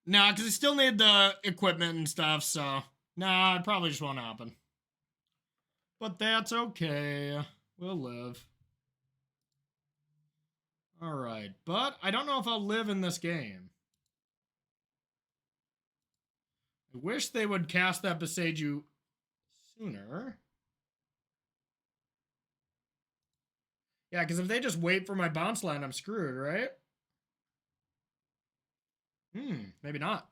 Nah, because I still need the equipment and stuff, so nah, it probably just won't happen. But that's okay. We'll live. Alright, but I don't know if I'll live in this game. I wish they would cast that Boseiju sooner. Yeah, because if they just wait for my bounce land, I'm screwed, right? Maybe not.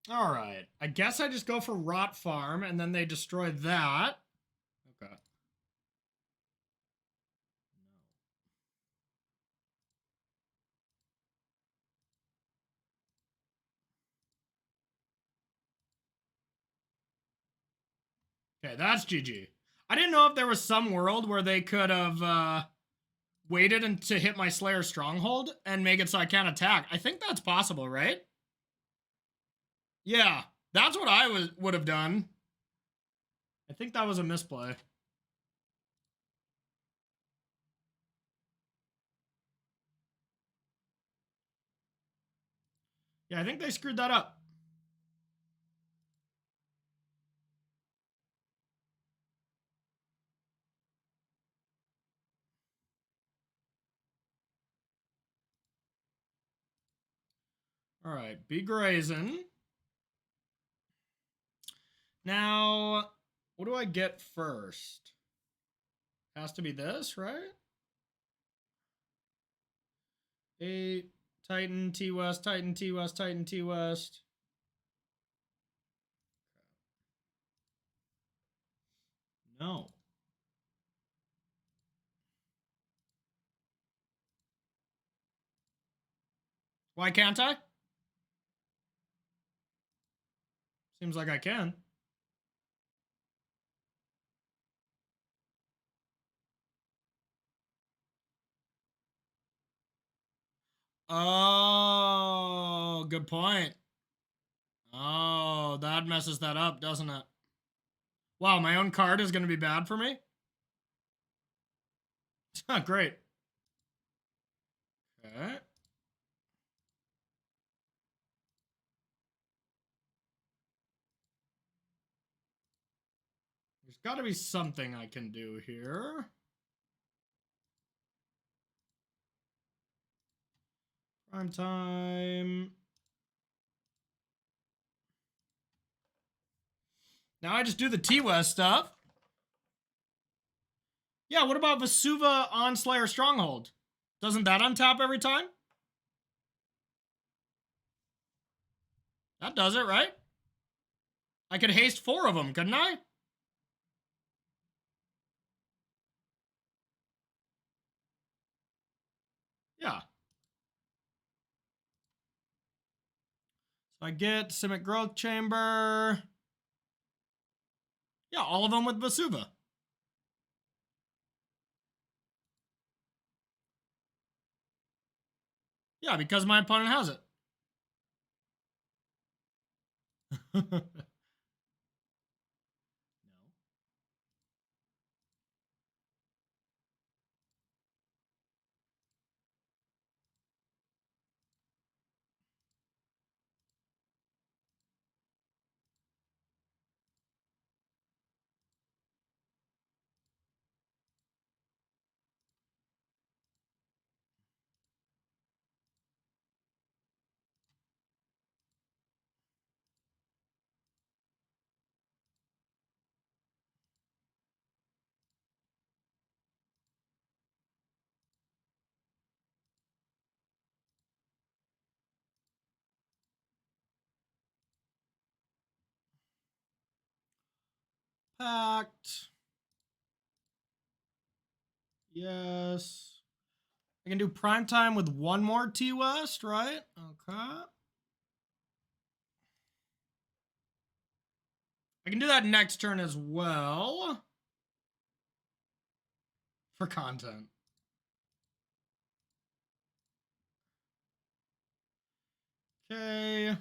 Alright, I guess I just go for Rot Farm, and then they destroy that. Okay. Okay, that's GG. I didn't know if there was some world where they could have waited to hit my Slayer Stronghold and make it so I can't attack. I think that's possible, right? Yeah, that's what I would have done. I think that was a misplay. Yeah, I think they screwed that up. All right, be grazing. Now, what do I get first? Has to be this, right? 8, Titan, T West, Titan, T West, Titan, T West. No. Why can't I? Seems like I can. Oh, good point. Oh, that messes that up, doesn't it? Wow, my own card is going to be bad for me? Great. Okay. There's got to be something I can do here. Prime time. Now I just do the T-West stuff. Yeah, what about Vesuva on Slayer Stronghold? Doesn't that untap every time? That does it, right? I could haste 4 of them, couldn't I? Yeah. So I get Simic Growth Chamber. Yeah, all of them with Vesuva. Yeah, because my opponent has it. No. Pact. Yes. I can do primetime with one more T-West, right? Okay. I can do that next turn as well. For content. Okay.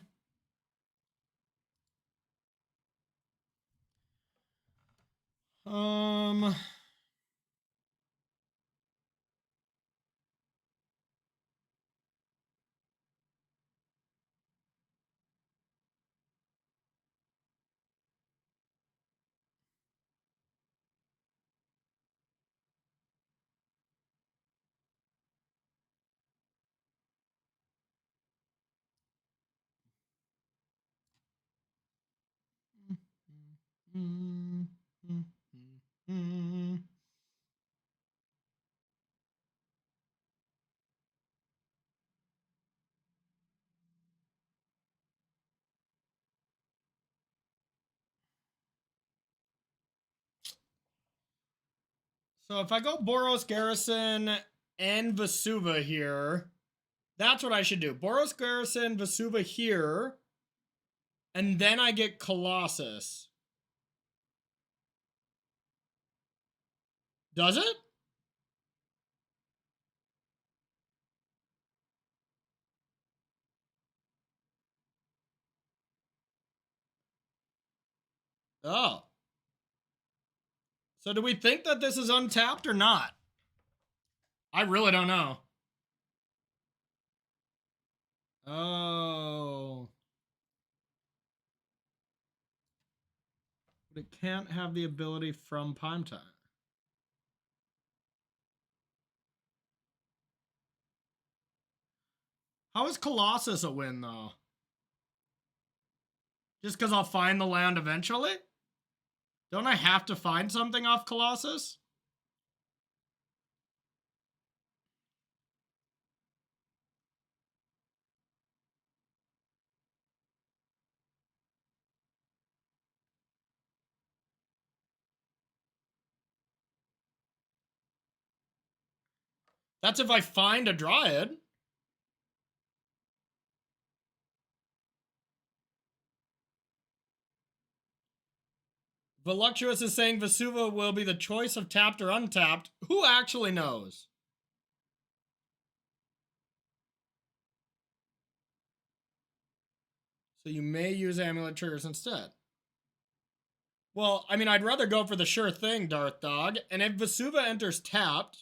So if I go Boros Garrison and Vesuva here, that's what I should do. Boros Garrison, Vesuva here, and then I get Colossus. Does it? Oh. So do we think that this is untapped or not? I really don't know. Oh. But it can't have the ability from Prime Time. How is Colossus a win, though? Just because I'll find the land eventually? Don't I have to find something off Colossus? That's if I find a Dryad. Voluptuous is saying Vesuva will be the choice of tapped or untapped. Who actually knows? So you may use Amulet triggers instead. Well, I mean, I'd rather go for the sure thing, Darth Dog. And if Vesuva enters tapped...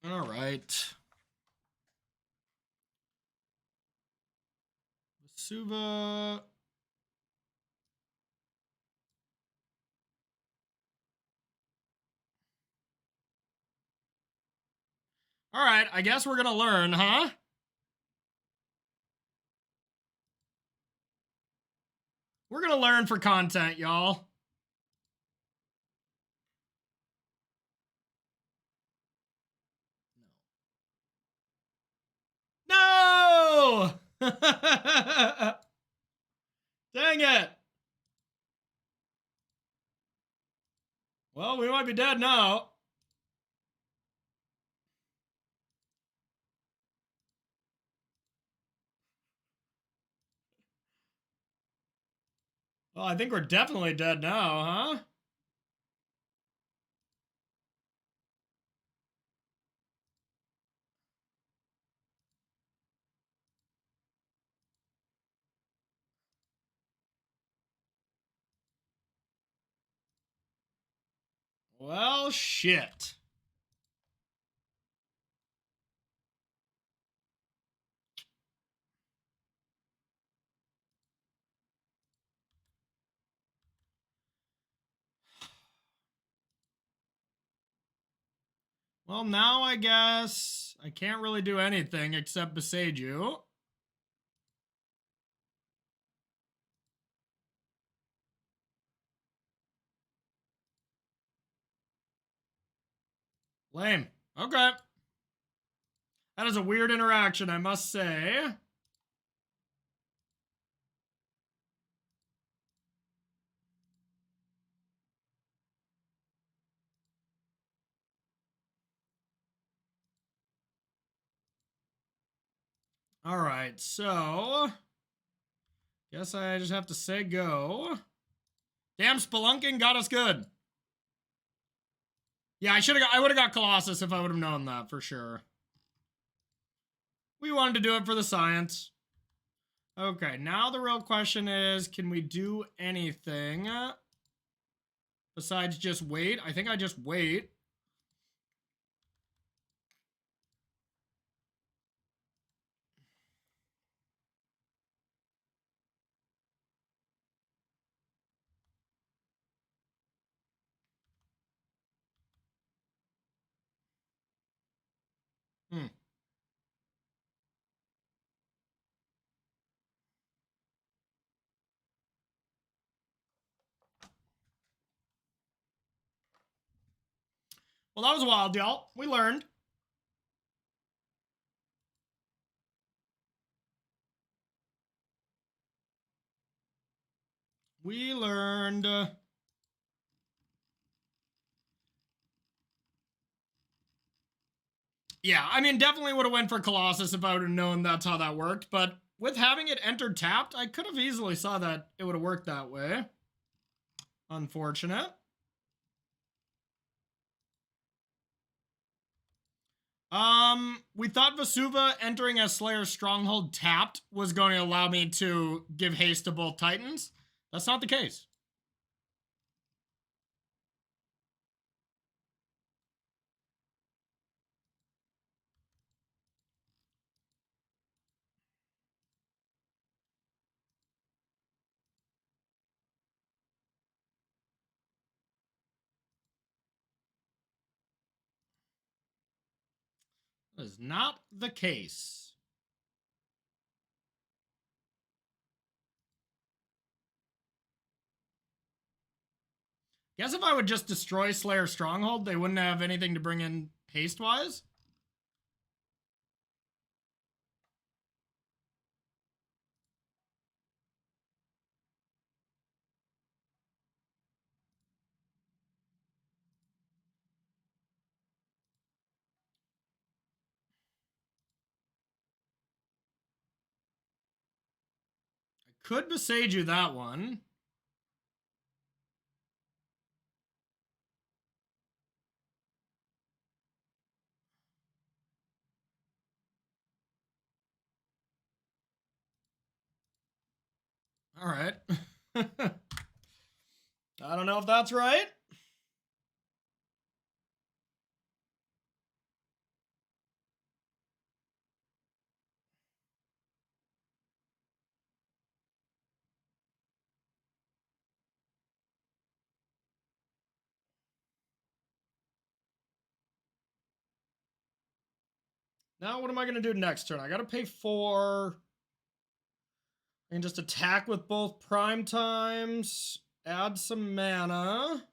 All right. Vesuva... All right, I guess we're gonna learn, huh? We're gonna learn for content, y'all. No! Dang it. Well, we might be dead now. Well, I think we're definitely dead now, huh? Well, shit. Well, now I guess I can't really do anything except beside you. Lame. Okay. That is a weird interaction, I must say. All right, so guess I just have to say go. Damn, spelunking got us good. Yeah, I would have got Colossus if I would have known that for sure. We wanted to do it for the science. Okay, now the real question is, can we do anything besides just wait? I think I just wait. Hmm. Well, that was wild, y'all. We learned. We learned. Yeah, I mean, definitely would have went for Colossus if I would have known that's how that worked. But with having it entered tapped, I could have easily saw that it would have worked that way. Unfortunate. We thought Vesuva entering as Slayer's Stronghold tapped was going to allow me to give haste to both Titans. That's not the case. That is not the case. Guess if I would just destroy Slayer's Stronghold, they wouldn't have anything to bring in haste-wise. I could besage you that one. All right. I don't know if that's right. Now, what am I going to do next turn? I got to pay 4. I can just attack with both prime times, add some mana,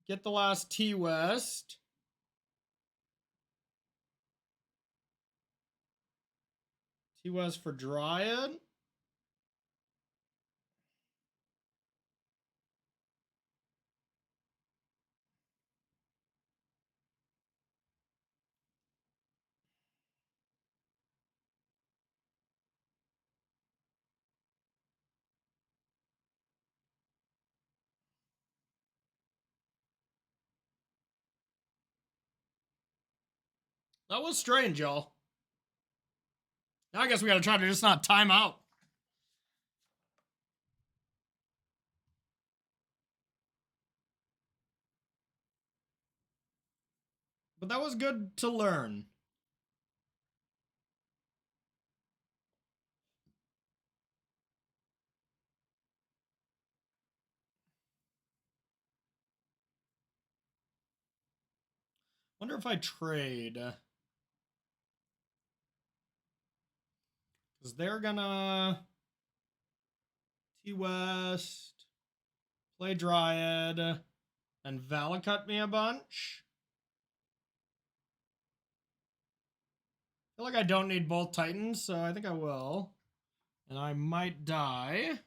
get the last T-West. T-West for Dryad. That was strange, y'all. Now I guess we got to try to just not time out. But that was good to learn. Wonder if I trade. Because they're gonna T-West, play Dryad, and Valakut me a bunch. feel like I don't need both Titans, so I think I will. And I might die.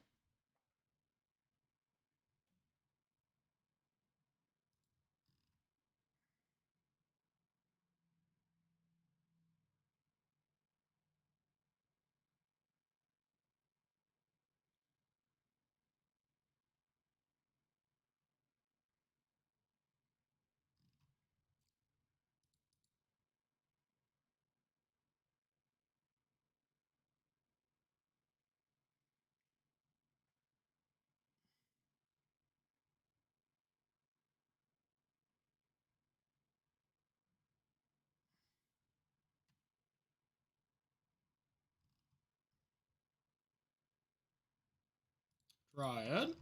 Dryad.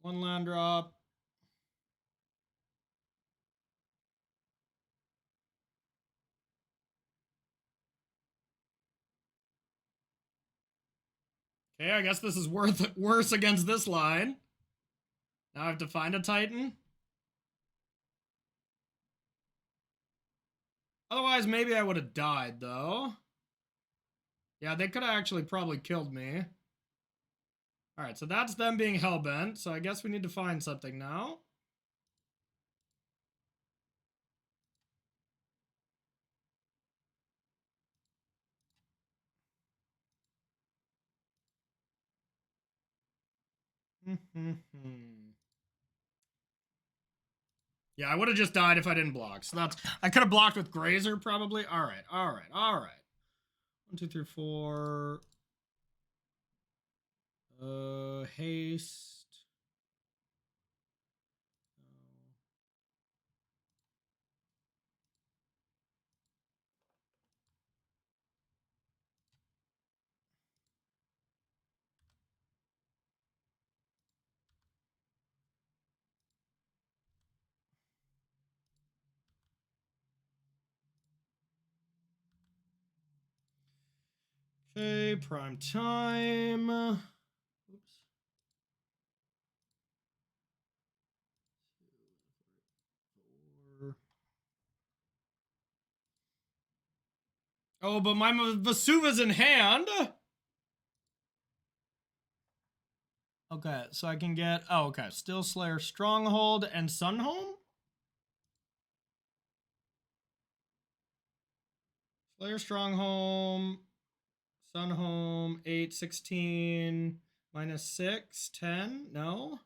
One land drop. Okay, I guess this is worse against this line. Now I have to find a Titan. Otherwise, maybe I would have died, though. Yeah, they could have actually probably killed me. Alright, so that's them being hellbent. So I guess we need to find something now. Yeah, I would have just died if I didn't block. So that's... I could have blocked with Grazer, probably. Alright. 1, 2, 3, 4. Haste. Okay, prime time. Oops. Oh, but my Vesuva's in hand. Okay, so I can get... Oh, okay. Still Slayer, Stronghold, and Sunhome? Slayer, Stronghold, Sunhome, 8, 16, minus 6, 10. No?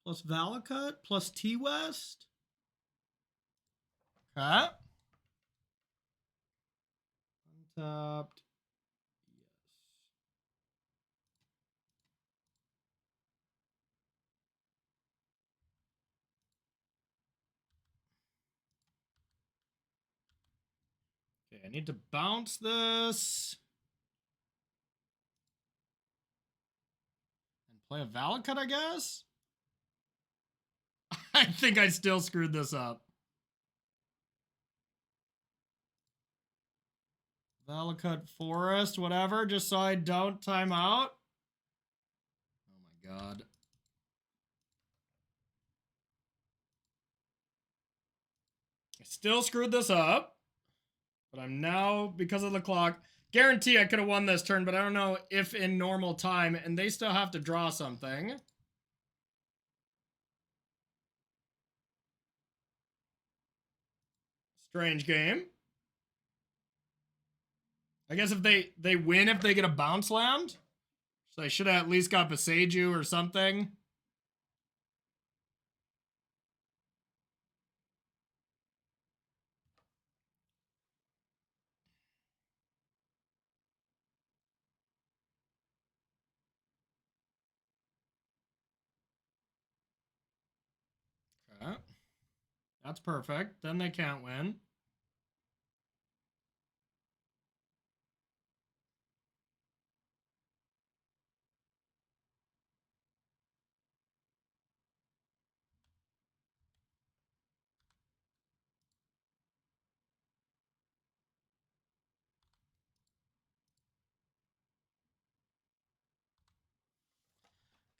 Plus Valakut, plus T-West? Okay. Untapped. Yes. Okay, I need to bounce this. And play a Valakut, I guess? I think I still screwed this up. Valakut Forest, whatever, just so I don't time out. Oh my god. I still screwed this up. But I'm now, because of the clock, guarantee I could have won this turn, but I don't know if in normal time, and they still have to draw something. Strange game. I guess if they win if they get a bounce land. So I should have at least got Beseiju or something. Okay. That's perfect. Then they can't win.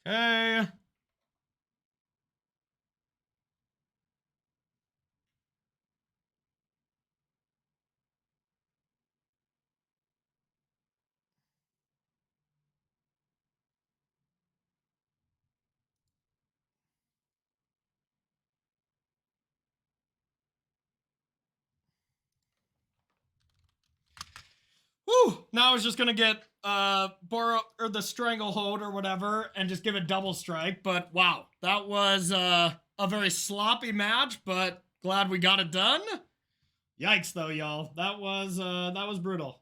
Okay. Now I was just gonna get borrow or the stranglehold or whatever and just give it double strike. But wow, that was a very sloppy match, but glad we got it done. Yikes though, y'all. That was brutal.